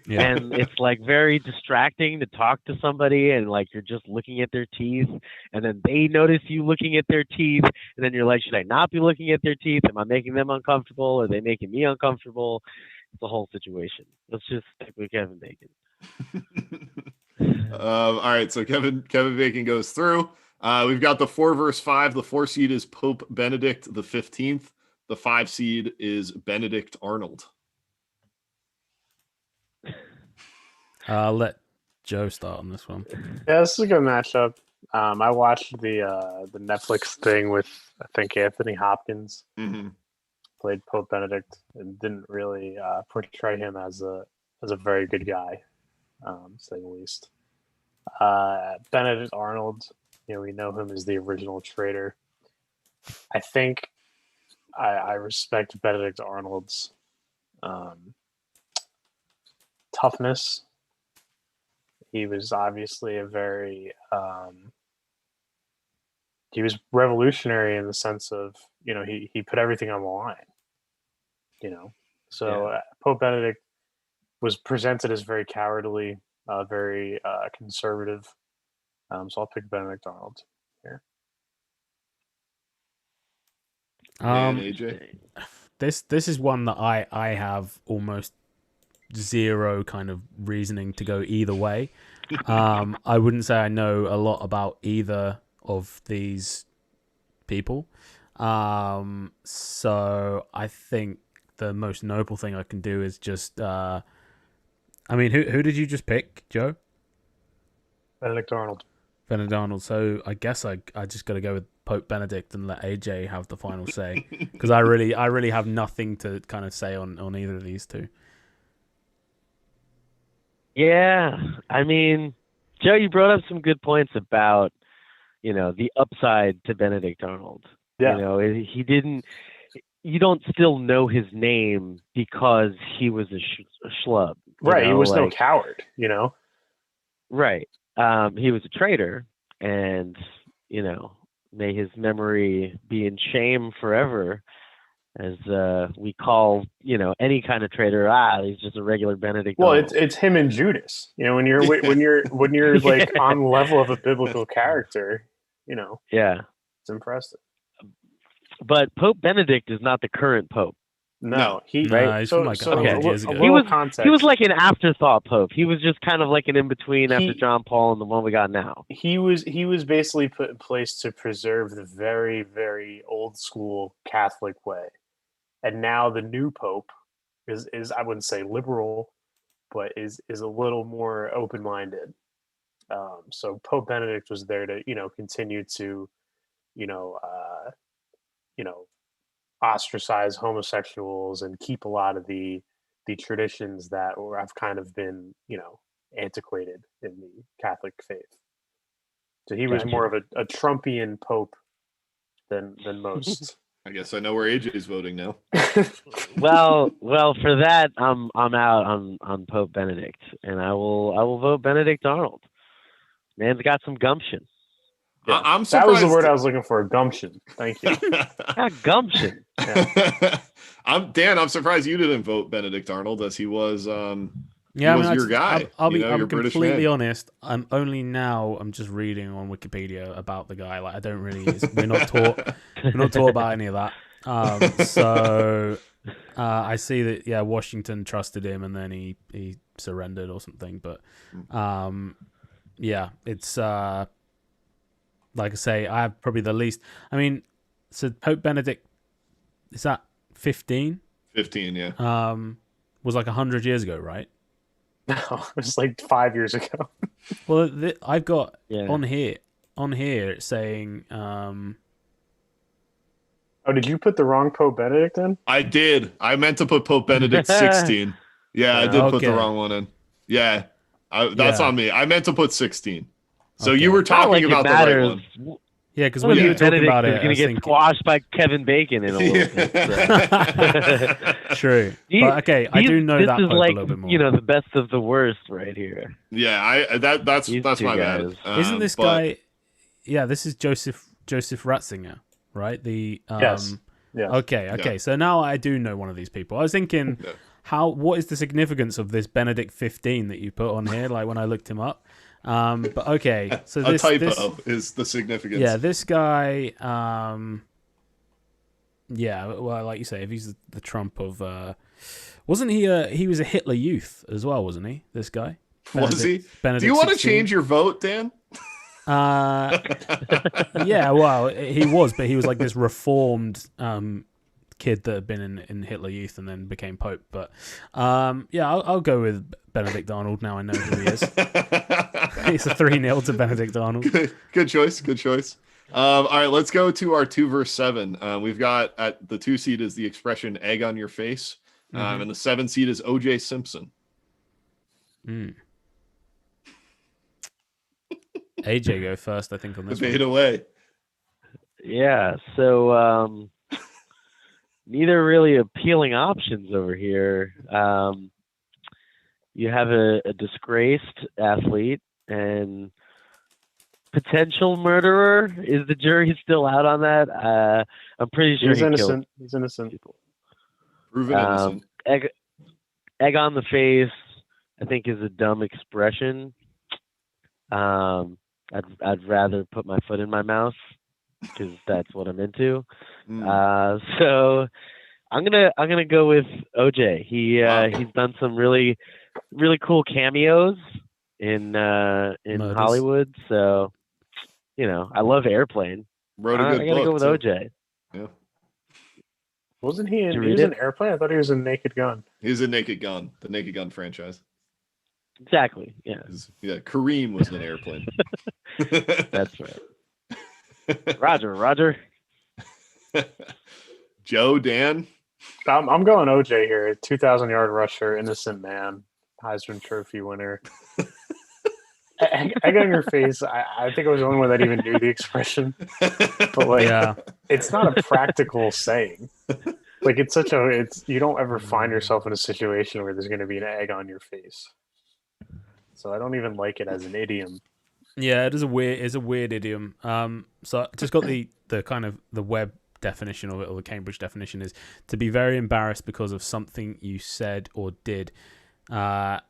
Yeah. And it's like very distracting to talk to somebody and like you're just looking at their teeth and then they notice you looking at their teeth and then you're like, should I not be looking at their teeth? Am I making them uncomfortable? Are they making me uncomfortable? It's a whole situation. Let's just stick with Kevin Bacon. All right, so Kevin Bacon goes through. We've got the 4 versus 5. The 4 seed is Pope Benedict the 15th. The 5 seed is Benedict Arnold. I'll let Joe start on this one. Yeah, this is a good matchup. I watched the Netflix thing with I think Anthony Hopkins played Pope Benedict and didn't really portray him as a very good guy. Say the least. Benedict Arnold, we know him as the original traitor. I think I respect Benedict Arnold's toughness. He was obviously a very he was revolutionary in the sense of he put everything on the line. So Pope Benedict was presented as very cowardly, very conservative. So I'll pick Benedict Arnold here. AJ? This is one that I have almost zero kind of reasoning to go either way. I wouldn't say I know a lot about either of these people. So I think the most noble thing I can do is just I mean, who did you just pick, Joe? Benedict Arnold. Benedict Arnold. So I guess I just got to go with Pope Benedict and let AJ have the final say because I really have nothing to kind of say on either of these two. Yeah, I mean, Joe, you brought up some good points about the upside to Benedict Arnold. Yeah. He didn't. You don't still know his name because he was a schlub. Right, he was no coward, Right. He was a traitor, and, may his memory be in shame forever, as we call, any kind of traitor, he's just a regular Benedict. Well, it's him and Judas. When you're like on the level of a biblical character, Yeah. It's impressive. But Pope Benedict is not the current pope. No, he's from like 100 years ago. He was like an afterthought pope. He was just kind of like an in-between after John Paul and the one we got now. He was basically put in place to preserve the very, very old school Catholic way. And now the new pope is I wouldn't say liberal, but is a little more open minded. So Pope Benedict was there to continue to you know uh, you know ostracize homosexuals and keep a lot of the traditions that have kind of been antiquated in the Catholic faith. So he was Gotcha. more of a Trumpian pope than most. I guess I know where AJ's voting now. Well, for that, I'm out on Pope Benedict, and I will vote Benedict Arnold. Man's got some gumption. Yeah, I'm that surprised. was the word I was looking for. Gumption. Thank you. Gumption. Yeah. I'm surprised you didn't vote Benedict Arnold, as he was Yeah, he was your guy. I'm your British completely man. honest. I'm just reading on Wikipedia about the guy. Like, I don't really. We're not taught about any of that. So I see that Washington trusted him, and then he surrendered or something. But it's like I say, I have probably the least. I mean, so Pope Benedict, is that 15? 15, yeah. Was like 100 years ago, right? No, it was like 5 years ago. Well, I've got on here it's saying. Oh, did you put the wrong Pope Benedict in? I did. I meant to put Pope Benedict 16. Yeah, I did put the wrong one in. Yeah, that's on me. I meant to put 16. So you were talking about the right one. Yeah, because when you were talking about it, is going to get squashed by Kevin Bacon in a little bit. So. True. But okay, I do know that Pope a little bit more. The best of the worst right here. Yeah, that's my bad. Isn't this guy? Yeah, this is Joseph Ratzinger, right? The yes. Okay. Yeah. So now I do know one of these people. I was thinking, what is the significance of this Benedict 15 that you put on here? Like when I looked him up. But okay, so a typo is the significance. Yeah, this guy. Well, like you say, if he's the Trump of, wasn't he? He was a Hitler Youth as well, wasn't he? This guy was he? Benedict Do you want 16? to change your vote, Dan? Yeah. Well, he was, but he was like this reformed kid that had been in Hitler Youth and then became Pope. But I'll go with Benedict Arnold. Now I know who he is. It's a 3-0 to Benedict Arnold. Good choice. All right, let's go to our 2 verse 7. We've got at the 2 seed is the expression "egg on your face," and the 7 seed is O.J. Simpson. AJ go first, I think, on this Debate one. away. Yeah, so neither really appealing options over here. You have a disgraced athlete and potential murderer. Is the jury still out on that? I'm pretty sure he's innocent. Killed he's innocent. People. Proven innocent. Egg on the face, I think, is a dumb expression. I'd rather put my foot in my mouth because that's what I'm into. So I'm gonna go with OJ. He's done some really cool cameos in Hollywood. So I love Airplane. Wrote a good I gotta book, go with too. OJ. Yeah. Wasn't he in? He was in Airplane. I thought he was in Naked Gun. He was in Naked Gun, the Naked Gun franchise. Exactly. Yeah. Kareem was in an Airplane. That's right. Roger. Joe, Dan. I'm going OJ here. 2,000-yard rusher, innocent man, Heisman Trophy winner. Egg on your face. I think I was the only one that even knew the expression, but it's not a practical saying. Like you don't ever find yourself in a situation where there's going to be an egg on your face. So I don't even like it as an idiom. Yeah, it's a weird idiom. So I just got the kind of the web definition of it, or the Cambridge definition, is to be very embarrassed because of something you said or did. And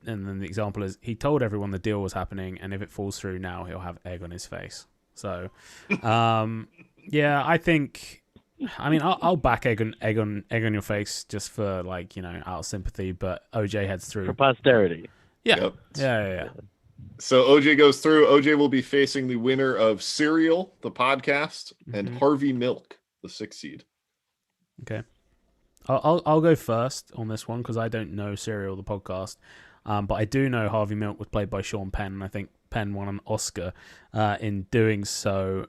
then the example is, he told everyone the deal was happening, and if it falls through now, he'll have egg on his face. So, I think, I'll back egg on your face just for out of sympathy. But OJ heads through for posterity. Yeah. Yep. Yeah. So OJ goes through. OJ will be facing the winner of Serial, the podcast, and Harvey Milk, the 6 seed. Okay. I'll go first on this one because I don't know Serial the podcast, but I do know Harvey Milk was played by Sean Penn, and I think Penn won an Oscar in doing so.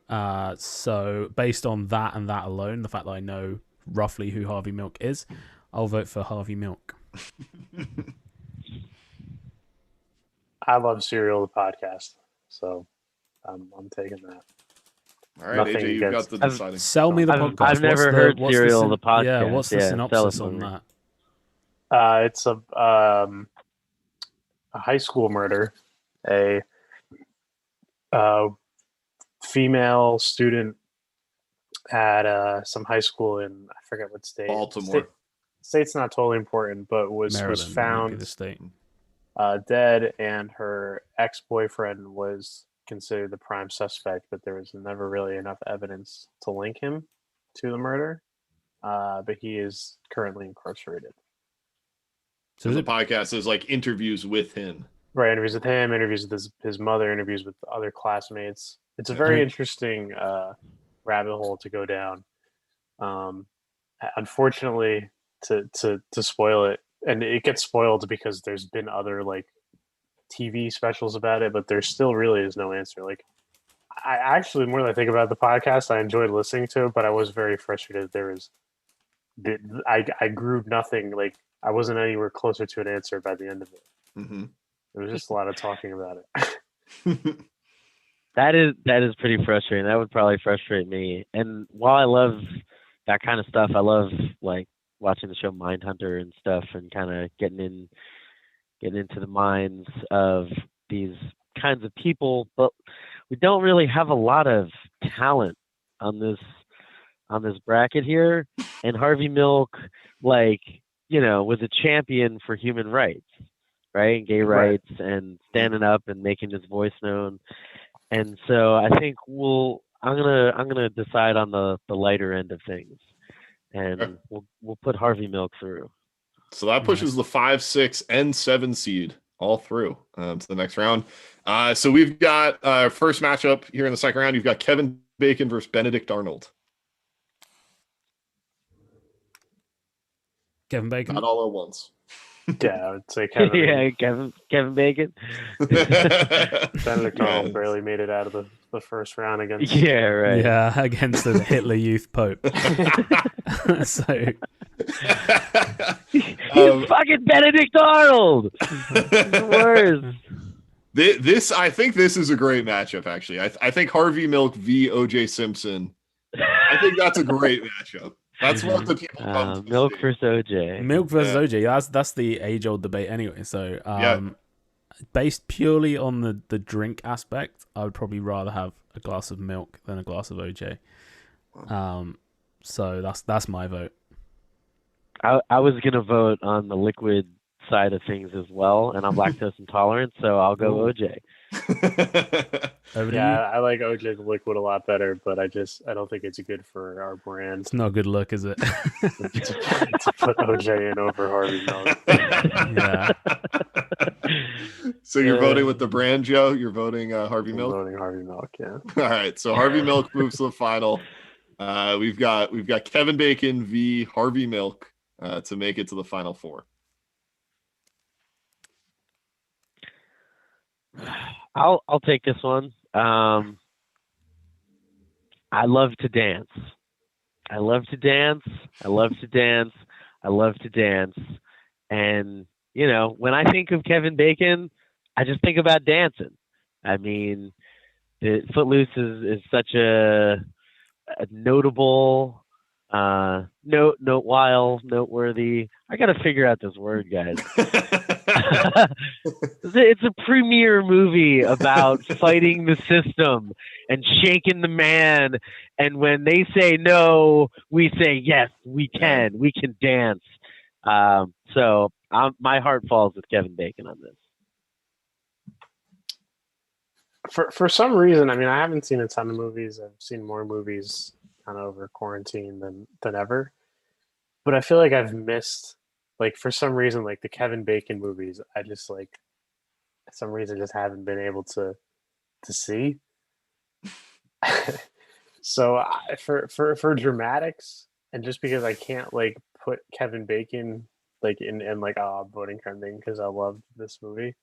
So based on that and that alone, the fact that I know roughly who Harvey Milk is, I'll vote for Harvey Milk. I love Serial the podcast, so I'm taking that. All right, Nothing AJ, you've got the deciding. Sell me the podcast. I've never heard Serial the podcast. Yeah, what's the synopsis on that? It's a high school murder. A female student at some high school in, I forget what state. Baltimore. State's not totally important, but was found dead, and her ex-boyfriend was considered the prime suspect, but there was never really enough evidence to link him to the murder. But he is currently incarcerated. So the podcast is like interviews with him. Right, interviews with him, interviews with his mother, interviews with other classmates. It's a very interesting rabbit hole to go down. Unfortunately, to spoil it, and it gets spoiled because there's been other like TV specials about it, but there still really is no answer. Like, I actually, more than I think about the podcast, I enjoyed listening to it, but I was very frustrated. I grew nothing. Like, I wasn't anywhere closer to an answer by the end of it. Mm-hmm. There was just a lot of talking about it. That is pretty frustrating. That would probably frustrate me. And while I love that kind of stuff, I love like watching the show Mindhunter and stuff, and kind of getting into the minds of these kinds of people. But we don't really have a lot of talent on this bracket here. And Harvey Milk, like, you know, was a champion for human rights, right? And gay rights, and standing up and making his voice known. And so I think I'm gonna decide on the lighter end of things, and we'll put Harvey Milk through. So that pushes the 5, 6, and 7 seed all through to the next round. So we've got our first matchup here in the second round. You've got Kevin Bacon versus Benedict Arnold. Kevin Bacon. Not all at once. Yeah, I would say Kevin. Yeah, Kevin Bacon. Benedict Arnold barely made it out of the first round against. Yeah, right. Yeah, against the Hitler Youth Pope. So. He's fucking Benedict Arnold. The worst. This, I think this is a great matchup, actually. I think Harvey Milk v. O.J. Simpson. I think that's a great matchup. That's what the people come to Milk see. versus OJ. Milk versus OJ. That's the age-old debate anyway. So, based purely on the drink aspect, I would probably rather have a glass of milk than a glass of OJ. So that's my vote. I was gonna vote on the liquid side of things as well, and I'm lactose intolerant, so I'll go OJ. I like OJ the liquid a lot better, but I don't think it's good for our brand. It's not a good look, is it? to put OJ in over Harvey Milk. Yeah. So you're voting with the brand, Joe? You're voting Harvey Milk? I'm voting Harvey Milk, yeah. All right, so Harvey Milk moves to the final. We've got Kevin Bacon v. Harvey Milk to make it to the final four. I'll take this one. I love to dance. I love to dance. I love to dance. I love to dance. And, you know, when I think of Kevin Bacon, I just think about dancing. I mean, Footloose is such a notable, noteworthy. I got to figure out this word, guys. It's a premier movie about fighting the system and shaking the man. And when they say no, we say yes, we can. We can dance. So my heart falls with Kevin Bacon on this. For some reason, I mean, I haven't seen a ton of movies. I've seen more movies kind of over quarantine than ever. But I feel like I've missed, like, for some reason, like the Kevin Bacon movies, I just like, for some reason, just haven't been able to see. So for dramatics, and just because I can't like put Kevin Bacon like in like a voting kind of thing because I love this movie,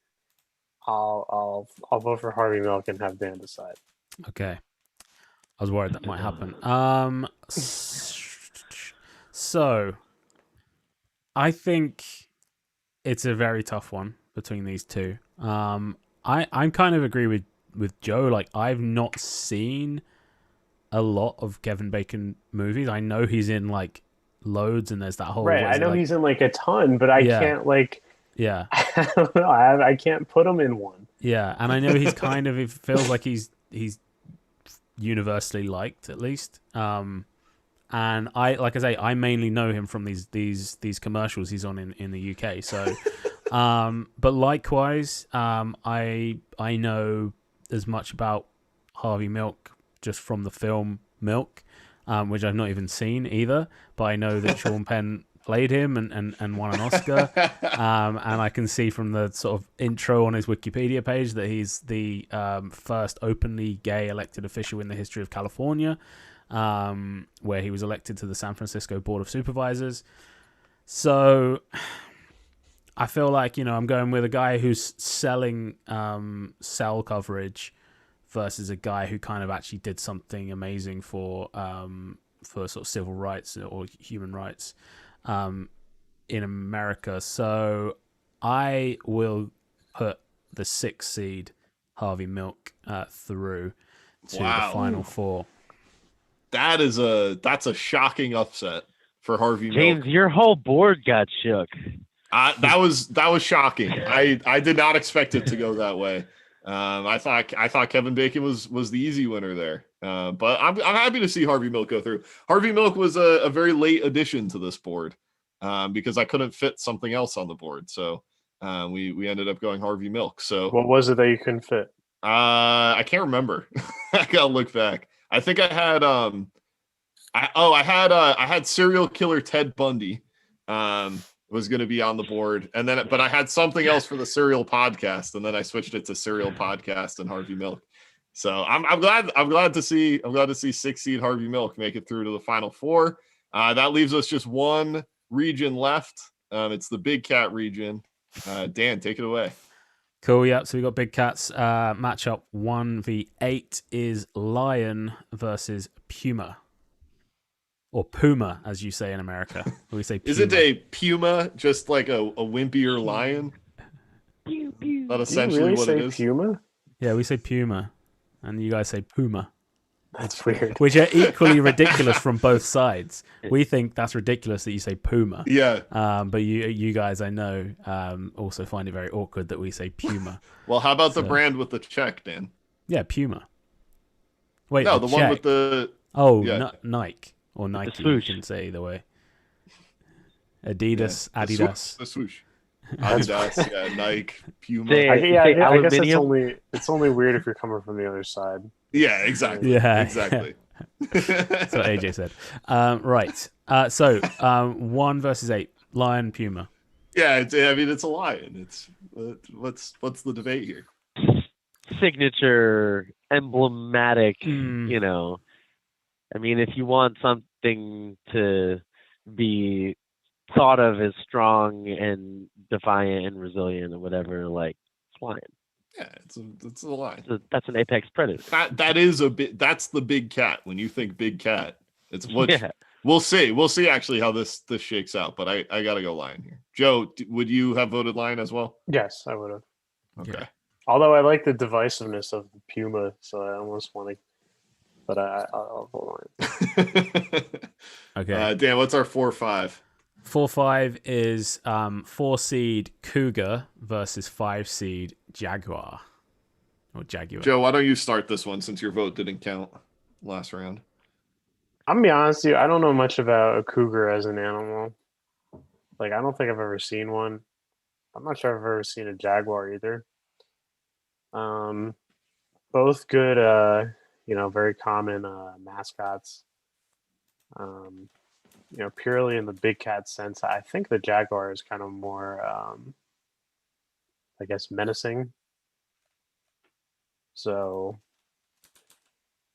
I'll vote for Harvey Milk and have Dan decide. Okay. I was worried that might happen. So I think it's a very tough one between these two. I'm kind of agree with Joe. Like, I've not seen a lot of Kevin Bacon movies. I know he's in like loads, and there's that whole Right, I know he's in like a ton, but I can't like. Yeah, I don't know. I can't put him in one. Yeah, and I know he's kind of. It feels like he's universally liked, at least. And I mainly know him from these commercials he's on in the UK. So, but likewise, I know as much about Harvey Milk just from the film Milk, which I've not even seen either. But I know that Sean Penn played him and won an Oscar. And I can see from the sort of intro on his Wikipedia page that he's the first openly gay elected official in the history of California, where he was elected to the San Francisco Board of Supervisors. So I feel like, I'm going with a guy who's selling cell coverage versus a guy who kind of actually did something amazing for sort of civil rights or human rights in America. So I will put the 6th seed Harvey Milk through to the final 4. That's a shocking upset for Harvey Milk. James, your whole board got shook. That was shocking. I did not expect it to go that way. I thought Kevin Bacon was the easy winner there. But I'm happy to see Harvey Milk go through. Harvey Milk was a very late addition to this board because I couldn't fit something else on the board. So we ended up going Harvey Milk. So what was it that you couldn't fit? I can't remember. I gotta look back. I think I had I had serial killer Ted Bundy. Was going to be on the board, but I had something else for the Serial podcast, and then I switched it to Serial Podcast and Harvey Milk. So I'm glad to see 6th seed Harvey Milk make it through to the final 4. That leaves us just one region left. It's the Big Cat region. Dan, take it away. Cool. Yeah. So we got Big Cats. Matchup 1v8 is Lion versus Puma. Or Puma, as you say in America. We say Puma. Isn't a Puma just like a wimpier lion? Not essentially what it is. Puma? Yeah, we say Puma. And you guys say Puma. That's weird. Which are equally ridiculous from both sides. We think that's ridiculous that you say Puma. Yeah. But you guys, I know, also find it very awkward that we say Puma. Well, how about the brand with the check, Dan? Yeah, Puma. Wait, no, the one with the... Oh, yeah. Nike. Or Nike, you can say either way. Adidas, yeah, Adidas. The swoosh. Adidas, yeah, Nike, Puma. I guess it's only weird if you're coming from the other side. Yeah, exactly. Yeah, exactly. That's what AJ said. Right. So 1 versus 8, Lion, Puma. Yeah, it's a lion. It's what's the debate here? Signature, emblematic, I mean, if you want something to be thought of as strong and defiant and resilient or whatever, like, it's lion. Yeah, it's a lion. That's an apex predator. That's the Big Cat. When you think Big Cat, it's what we'll see. We'll see actually how this shakes out. But I gotta go lion here. Joe, would you have voted lion as well? Yes, I would have. Okay. Yeah. Although I like the divisiveness of the Puma, so I almost want to. But I'll vote lion. Okay. Dan, what's our 4-5? 4-5 is 4 seed Cougar versus 5 seed Jaguar. Or Jaguar. Joe, why don't you start this one since your vote didn't count last round? I'm gonna be honest with you, I don't know much about a cougar as an animal. Like, I don't think I've ever seen one. I'm not sure I've ever seen a jaguar either. Both good, very common mascots. Purely in the big cat sense, I think the jaguar is kind of more, I guess, menacing. So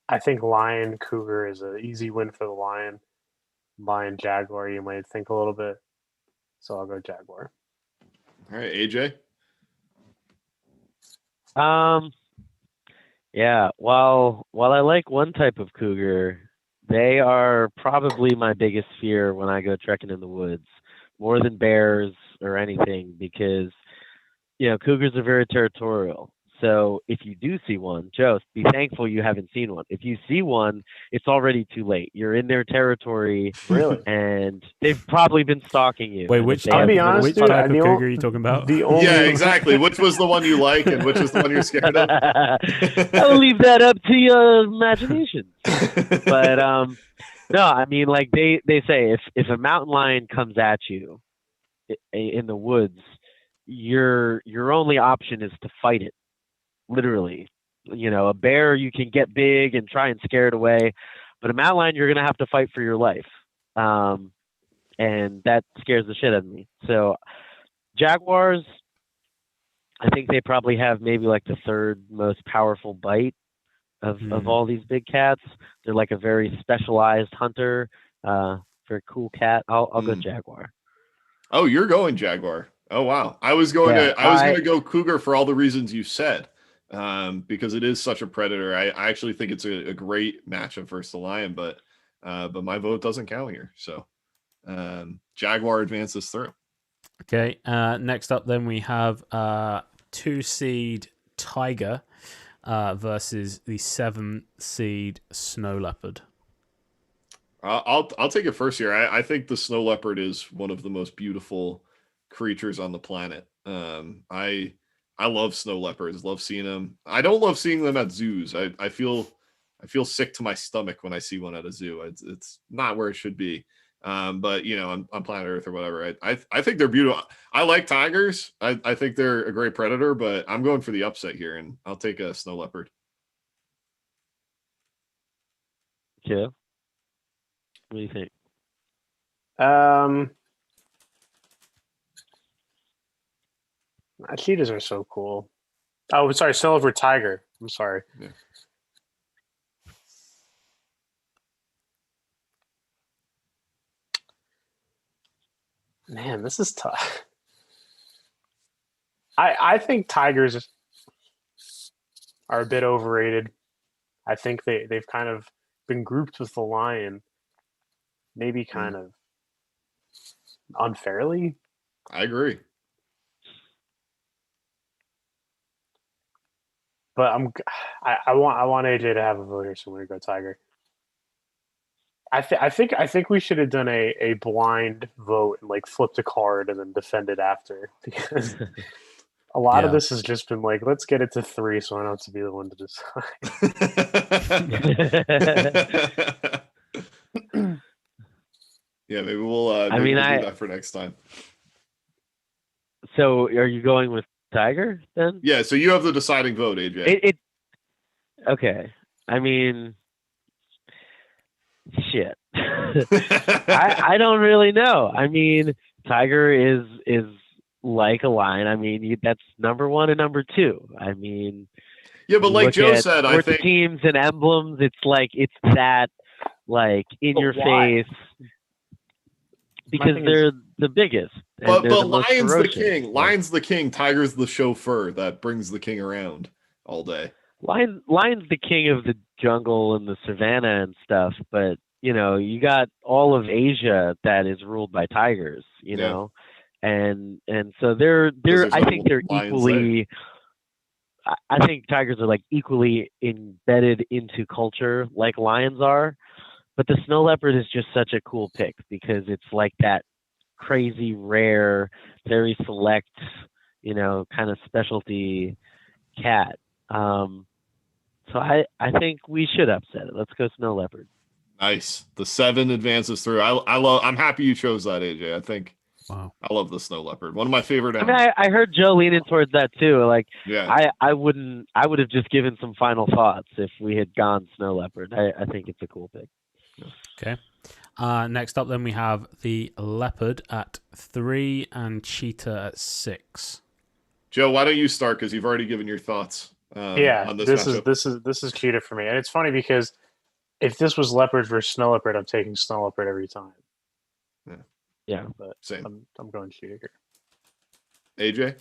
I think lion cougar is an easy win for the lion. lion jaguar, you might think a little bit. So I'll go jaguar. All right, AJ. Yeah. While I like one type of cougar, they are probably my biggest fear when I go trekking in the woods, more than bears or anything, because cougars are very territorial. So if you do see one, Joe, be thankful you haven't seen one. If you see one, it's already too late. You're in their territory. Really? And they've probably been stalking you. Wait, which I'll be honest, which dude, type of cougar are you talking about? The only Yeah, exactly. Which was the one you like, and which is the one you're scared of? I'll leave that up to your imagination. But no, I mean, like they say, if a mountain lion comes at you in the woods, your only option is to fight it. Literally, a bear, you can get big and try and scare it away, but a mountain lion, you're gonna have to fight for your life, and that scares the shit out of me. So jaguars, I think they probably have maybe like the third most powerful bite of all these big cats. They're like a very specialized hunter, very cool cat. I'll go jaguar. Oh, you're going jaguar. Oh wow, I was going to go cougar for all the reasons you said. Because it is such a predator. I actually think it's a great matchup versus the lion, but my vote doesn't count here. So jaguar advances through. Okay. Next up, then we have 2-seed tiger versus the 7-seed snow leopard. I'll take it first here. I think the snow leopard is one of the most beautiful creatures on the planet. I love snow leopards. Love seeing them. I don't love seeing them at zoos. I feel sick to my stomach when I see one at a zoo. It's not where it should be. But on planet Earth or whatever. I think they're beautiful. I like tigers. I think they're a great predator, but I'm going for the upset here, and I'll take a snow leopard. Yeah. What do you think? Cheetahs are so cool. Oh, sorry, snow leopard tiger. I'm sorry. Yeah. Man, this is tough. I think tigers are a bit overrated. I think they've kind of been grouped with the lion, maybe kind of unfairly. I agree. But I want AJ to have a vote here, so we're gonna go tiger. I think we should have done a blind vote and like flipped a card and then defended after, because a lot of this has just been like, let's get it to 3 so I don't have to be the one to decide. Yeah, maybe we'll do that for next time. So are you going with tiger then? Yeah, so you have the deciding vote, AJ. Okay. I mean, shit. I don't really know. I mean, tiger is like a lion. I mean, that's number 1 and number 2. I mean, yeah, but like Joe said, I think teams and emblems, it's that like in your face, because they're the biggest. But lion's the king. Lion's the king. Tiger's the chauffeur that brings the king around all day. Lion's the king of the jungle and the savannah and stuff, but you got all of Asia that is ruled by tigers, know, and so they're I think they're equally. I think tigers are like equally embedded into culture like lions are, but the snow leopard is just such a cool pick because it's like that crazy rare, very select, kind of specialty cat. So I think we should upset it. Let's go snow leopard. Nice. The 7 advances through. I'm happy you chose that, AJ. I think. Wow. I love the snow leopard. One of my favorite animals. I mean, I heard Joe leaning towards that too. Like, yeah. I would have just given some final thoughts if we had gone snow leopard. I think it's a cool pick. Okay. Next up, then we have the leopard at 3 and cheetah at 6. Joe, why don't you start, because you've already given your thoughts. On this is cheetah for me, and it's funny because if this was leopard versus snow leopard, I'm taking snow leopard every time. Yeah. But Same. I'm going cheetah here. AJ?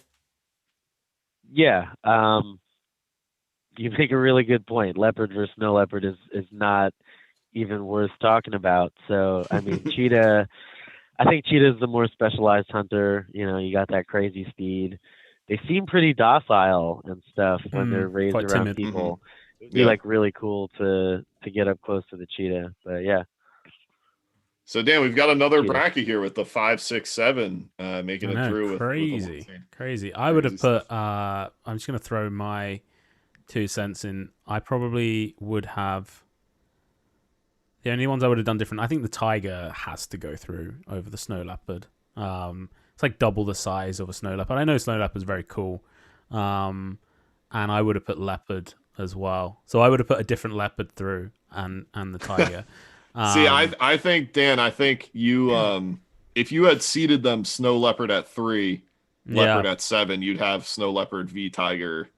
Yeah. You make a really good point. Leopard versus snow leopard is not even worth talking about. So I mean, cheetah. I think cheetah is the more specialized hunter. You know, you got that crazy speed. They seem pretty docile and stuff when they're raised quite around timid. people. It'd be like really cool to get up close to the cheetah. But yeah. So Dan, we've got another bracket here with the 5, 6, 7 making it through. Crazy. I would have put. I'm just gonna throw my 2 cents in. I probably would have. The only ones I would have done different. I think the tiger has to go through over the snow leopard. It's like double the size of a snow leopard. I know snow leopard is very cool, and I would have put leopard as well. So I would have put a different leopard through and the tiger. See, I think Dan, you if you had seeded them snow leopard at 3, leopard at 7, you'd have snow leopard v tiger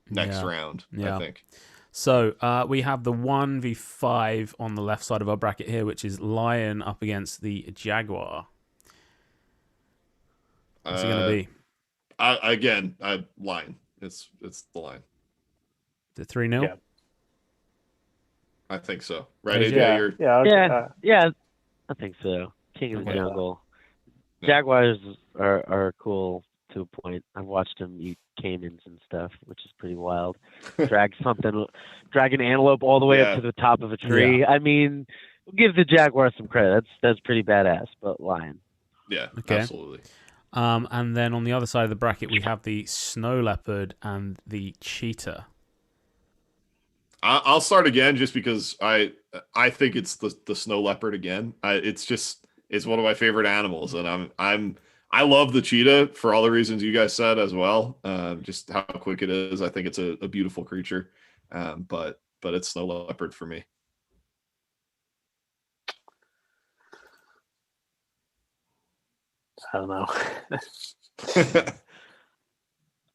next round. I think. So we have the 1v5 on the left side of our bracket here, which is lion up against the jaguar. What's it gonna be? Lion. It's the lion. The 3-0. Yeah. I think so. Right, AJ? Yeah. I think so. King of the jungle. Jaguars are cool to a point. I've watched them eat caimans and stuff, which is pretty wild. Drag an antelope all the way up to the top of a tree. I mean, give the jaguar some credit. That's pretty badass. But lion. Yeah, absolutely. And then on the other side of the bracket, we have the snow leopard and the cheetah. I'll start again just because I think it's the snow leopard again. It's one of my favorite animals, and I love the cheetah for all the reasons you guys said as well. Just how quick it is. I think it's a beautiful creature, but it's snow leopard for me. I don't know.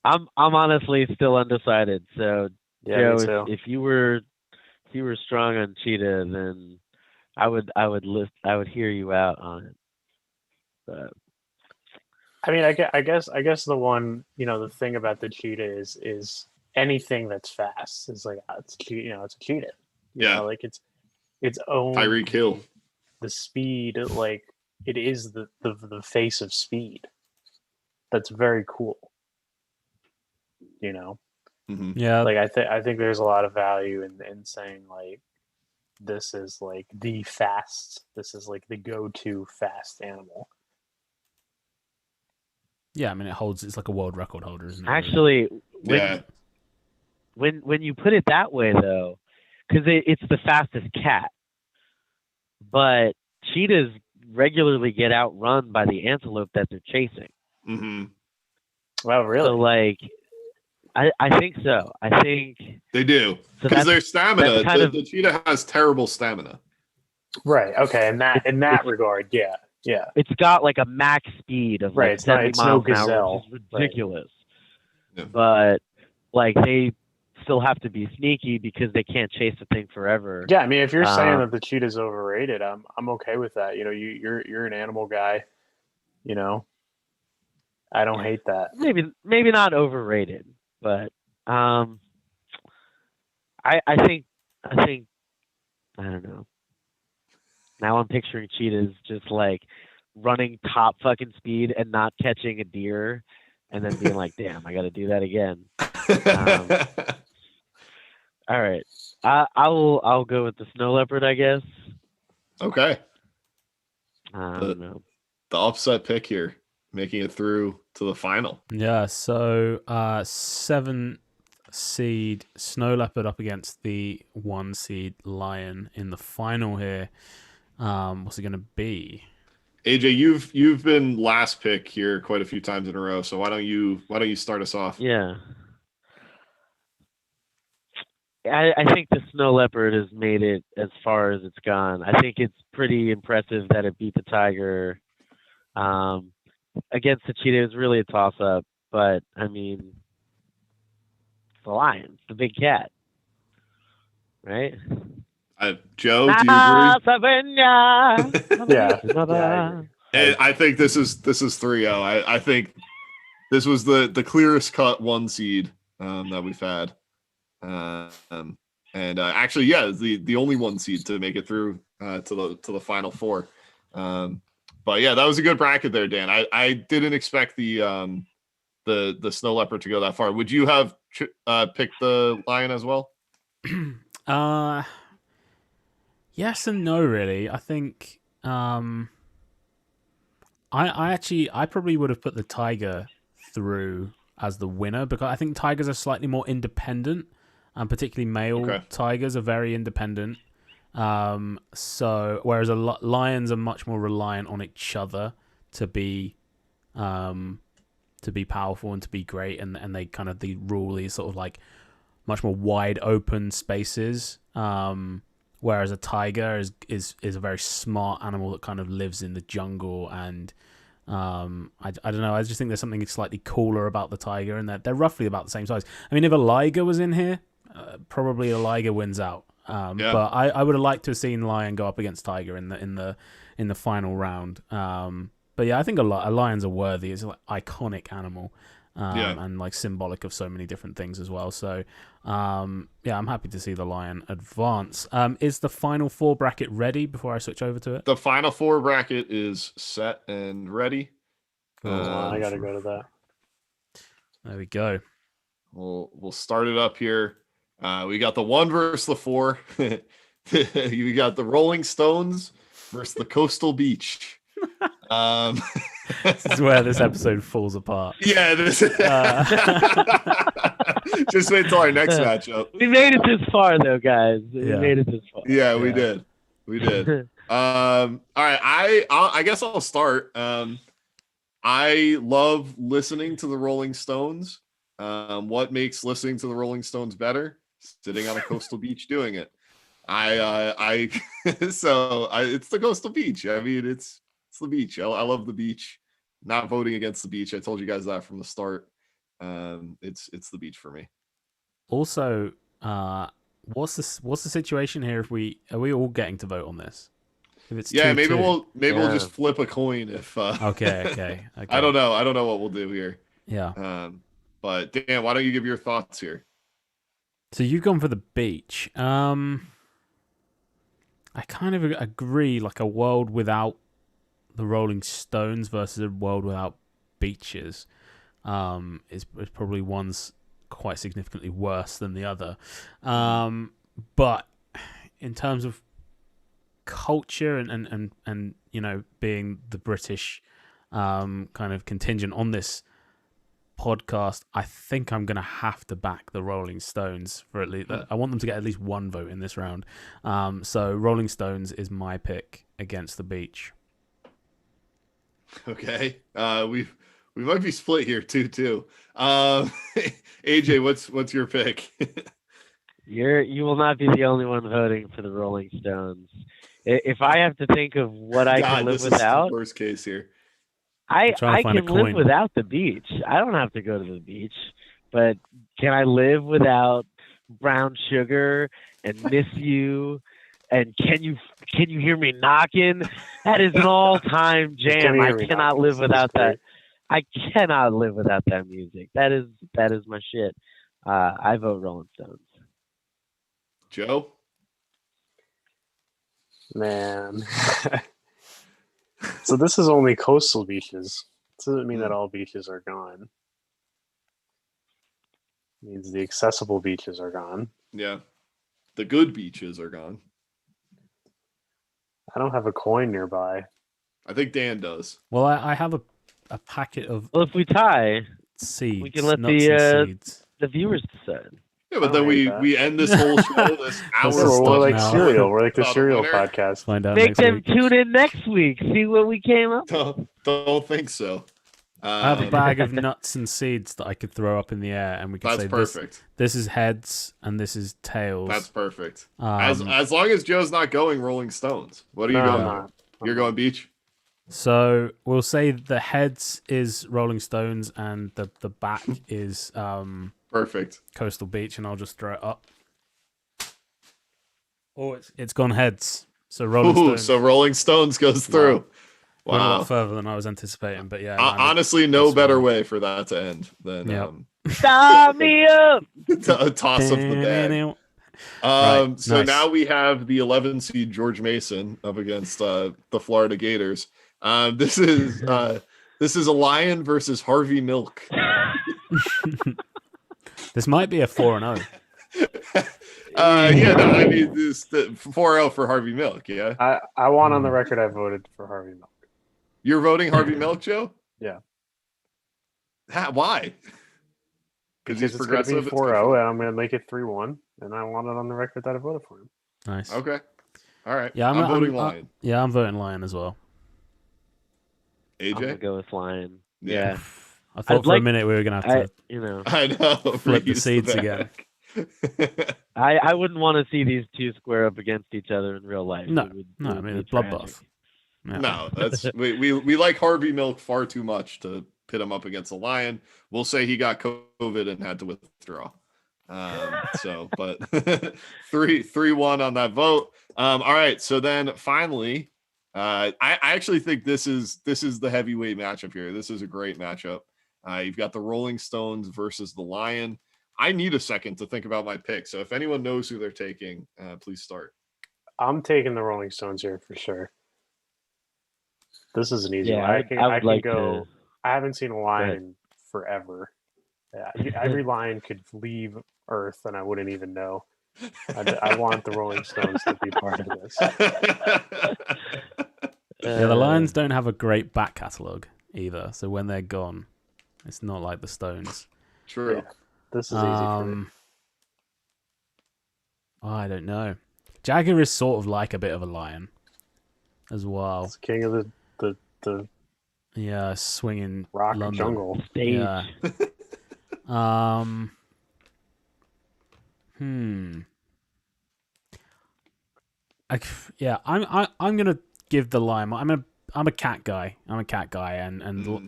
I'm honestly still undecided. So Yeah, Joe, if you were strong on cheetah, then I would hear you out on it. But I mean, I guess the one, the thing about the cheetah is anything that's fast is like it's a cheetah. You know, like it's own Tyreek Hill. The speed, like it is the face of speed. That's very cool. You know. Mm-hmm. Yeah. Like I think there's a lot of value in saying like this is like this is like the go-to fast animal. Yeah, I mean it's like a world record holder, isn't it? Actually, when you put it that way though, because it's the fastest cat, but cheetahs regularly get outrun by the antelope that they're chasing. Mm-hmm. Well, really? So like, I think so. I think they do because their stamina. The cheetah has terrible stamina. Right. Okay. In that regard, yeah. It's got like a max speed of like 70 miles an hour, which is ridiculous. Right. Yeah. But like they still have to be sneaky because they can't chase the thing forever. Yeah, I mean, if you're saying that the cheetah's overrated, I'm okay with that. You know, you're an animal guy. You know, I don't hate that. Maybe not overrated, but I think I don't know. Now I'm picturing cheetahs just like running top fucking speed and not catching a deer, and then being like, "Damn, I got to do that again." All right, I'll go with the snow leopard, I guess. Okay. I don't know. The upset pick here, making it through to the final. Yeah. So 7 seed snow leopard up against the 1 seed lion in the final here. What's it going to be? AJ, you've been last pick here quite a few times in a row, so why don't you start us off? Yeah. I think the snow leopard has made it as far as it's gone. I think it's pretty impressive that it beat the tiger. Against the cheetah, it was really a toss-up, but I mean, it's the lion, it's the big cat, right? Joe, do you agree? Yeah. And I think this is 3-0. I think this was the clearest cut 1 seed that we've had. Actually, yeah, the only 1 seed to make it through to the final 4. But yeah, that was a good bracket there, Dan. I didn't expect the snow leopard to go that far. Would you have picked the lion as well? Yes and no, really. I think I probably would have put the tiger through as the winner, because I think tigers are slightly more independent, and particularly male tigers are very independent. So whereas lions are much more reliant on each other to be powerful and to be great, and they rule these sort of like much more wide open spaces. Whereas a tiger is a very smart animal that kind of lives in the jungle, and I don't know. I just think there's something slightly cooler about the tiger, and they're roughly about the same size. I mean, if a liger was in here, probably a liger wins out. But I would have liked to have seen lion go up against tiger in the final round. But yeah, I think a lion's a worthy. It's an iconic animal, and like symbolic of so many different things as well. So I'm happy to see the lion advance. Is the final 4 bracket ready before I switch over to it? The final 4 bracket is set and ready. I gotta go to that. There we go. We'll start it up here. We got the 1 versus the 4. You got the Rolling Stones versus the Coastal Beach. This is where this episode falls apart. Yeah, just wait till our next matchup. We made it this far, though, guys. We made it this far. Yeah, we did. All right, I guess I'll start. I love listening to the Rolling Stones. What makes listening to the Rolling Stones better? Sitting on a coastal beach doing it. It's the coastal beach. I mean, it's the beach. I love the beach. Not voting against the beach. I told you guys that from the start. It's the beach for me. Also, what's the situation here? Are we all getting to vote on this? If it's 2-2? Maybe we'll just flip a coin if. Okay. I don't know what we'll do here. Yeah. But Dan, why don't you give your thoughts here? So you've gone for the beach. I kind of agree. Like a world without the Rolling Stones versus a world without beaches is probably one's quite significantly worse than the other. But in terms of culture and being the British kind of contingent on this podcast, I think I'm gonna have to back the Rolling Stones for at least. I want them to get at least 1 vote in this round. So Rolling Stones is my pick against the beach. Okay, we might be split here 2-2. AJ, what's your pick? You will not be the only one voting for the Rolling Stones. If I have to think of what I can live without, is the worst case here. I can live without the beach. I don't have to go to the beach, but can I live without Brown Sugar and Miss You? And can you hear me knocking? That is an all-time jam. I cannot live without that. I cannot live without that music. That is my shit. I vote Rolling Stones. Joe? Man. So this is only coastal beaches. This doesn't mean that all beaches are gone. It means the accessible beaches are gone. Yeah. The good beaches are gone. I don't have a coin nearby. I think Dan does. Well, I have a packet of. Well, if we tie, seeds, we can let the viewers decide. Yeah, but then we end this whole show, this hour. We're like cereal. We're like the cereal podcast. Find out Make them tune in next week. See what we came up. Don't think so. I have a bag of nuts and seeds that I could throw up in the air, and we can say perfect. This is heads and this is tails. That's perfect. As long as Joe's not going Rolling Stones. What are you going? You're going beach. So we'll say the heads is Rolling Stones and the back is perfect Coastal Beach, and I'll just throw it up. Oh, it's gone heads. So Rolling Stones. So Rolling Stones goes through. Went a lot Wow. further than I was anticipating, but yeah. Honestly, no better way for that to end than Stop me up. a toss of the bag. Right, So nice. now we have the 11 seed George Mason up against the Florida Gators. This is a Lion versus Harvey Milk. This might be a 4-0. Yeah, no, I mean this 4-0 for Harvey Milk. Yeah, I want on the record I voted for Harvey Milk. you're voting Harvey Milk, Joe? Yeah. Why? Because it's going to be 4-0, and I'm going to make it 3-1, and I want it on the record that I voted for him. Nice. Okay. All right. Yeah, I'm voting Lion. Yeah, I'm voting Lion as well. AJ? I'm gonna go with Lion. Yeah. I thought for a minute we were gonna have to I know. flip the seeds again. I wouldn't want to see these two square up against each other in real life. No, It would I mean be it's bloodbath. tragic. Yeah. No, that's we like Harvey Milk far too much to pit him up against the Lion. We'll say he got COVID and had to withdraw. But 3-1 on that vote. All right. So then finally, I actually think this is the heavyweight matchup here. This is a great matchup. You've got the Rolling Stones versus the Lion. I need a second to think about my pick. So if anyone knows who they're taking, please start. I'm taking the Rolling Stones here for sure. This is an easy one. I would like go. to. I haven't seen a lion in forever. Yeah, every lion could leave Earth, and I wouldn't even know. I want the Rolling Stones to be part of this. Yeah, the Lions don't have a great back catalogue either. So when they're gone, it's not like the Stones. True. Yeah, this is easy for me. I don't know. Jagger is sort of like a bit of a lion as well. It's king of the Yeah, swinging rock London. jungle. Stage. Yeah. I'm gonna give the Lion. I'm a cat guy. And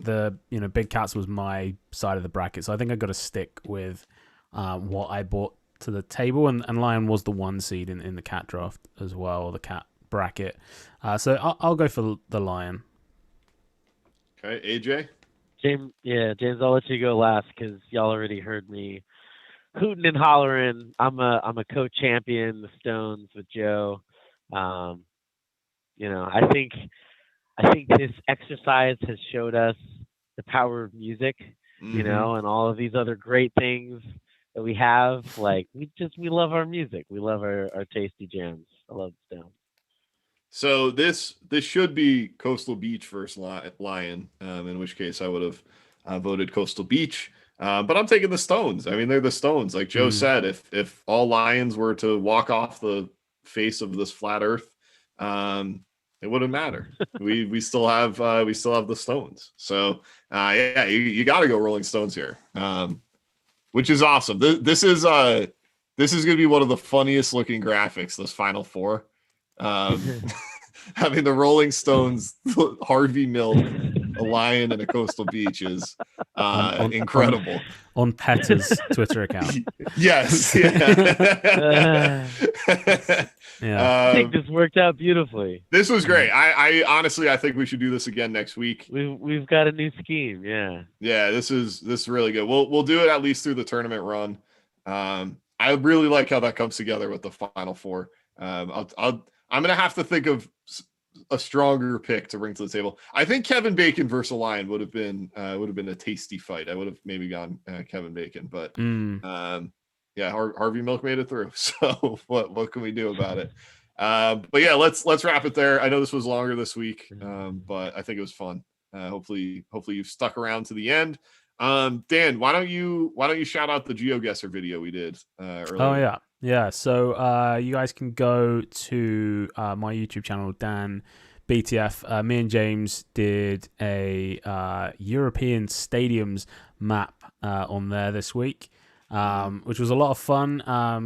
the Big Cats was my side of the bracket, so I think I got to stick with what I brought to the table, and Lion was the 1 seed in the cat draft as well, or the cat bracket. So I'll go for the Lion. Okay, AJ. James, I'll let you go last because y'all already heard me hooting and hollering. I'm a co-champion, the Stones with Joe. I think this exercise has showed us the power of music, and all of these other great things that we have. Like we love our music. We love our tasty jams. I love the Stones. So this should be Coastal Beach versus Lion, in which case I would have voted Coastal Beach. But I'm taking the Stones. I mean, they're the Stones. Like Joe said, if all Lions were to walk off the face of this flat Earth, it wouldn't matter. we still have the Stones. So you got to go Rolling Stones here, which is awesome. This is going to be one of the funniest looking graphics. This Final Four. Having the Rolling Stones, Harvey Milk, a lion, and a Coastal Beach is incredible. On Petter's Twitter account. Yes. Yeah. I think this worked out beautifully. This was great. I honestly, I think we should do this again next week. We've got a new scheme. Yeah. Yeah. This is really good. We'll do it at least through the tournament run. I really like how that comes together with the Final Four. I'm gonna have to think of a stronger pick to bring to the table. I think Kevin Bacon versus a Lion would have been a tasty fight. I would have maybe gone Kevin Bacon, but Harvey Milk made it through. So what can we do about it? But yeah, let's wrap it there. I know this was longer this week, but I think it was fun. Hopefully you've stuck around to the end. Dan, why don't you shout out the GeoGuessr video we did earlier? Oh yeah. So you guys can go to my YouTube channel, Dan BTF. Me and James did a European stadiums map on there this week, which was a lot of fun.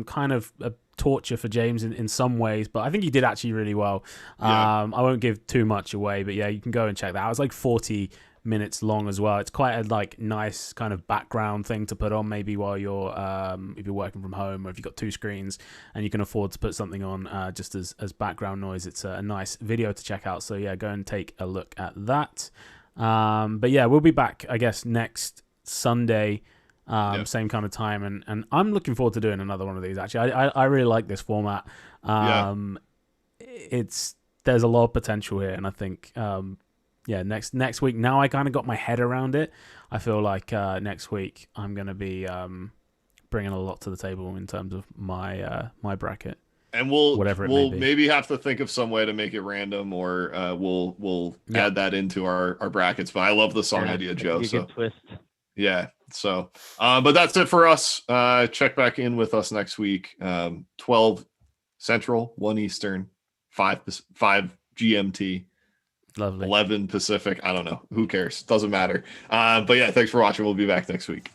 Kind of a torture for James in some ways, but I think he did actually really well. I won't give too much away, but yeah, you can go and check that out. It was like 40 minutes long as well. It's quite a like nice kind of background thing to put on, maybe while you're if you're working from home, or if you've got two screens and you can afford to put something on just as background noise. It's a nice video to check out. So yeah, go and take a look at that. But yeah, we'll be back, I guess, next Sunday, same kind of time, and I'm looking forward to doing another one of these. Actually, I really like this format. There's a lot of potential here, and I think next week, now I kind of got my head around it. I feel like next week I'm going to be bringing a lot to the table in terms of my my bracket. And we'll maybe have to think of some way to make it random, or we'll add that into our brackets. But I love the song idea, Joe. So twist. Yeah. So, but that's it for us. Check back in with us next week. 12 Central, 1 Eastern, 5 GMT. Lovely. 11 Pacific. I don't know. Who cares? Doesn't matter. But yeah, thanks for watching. We'll be back next week.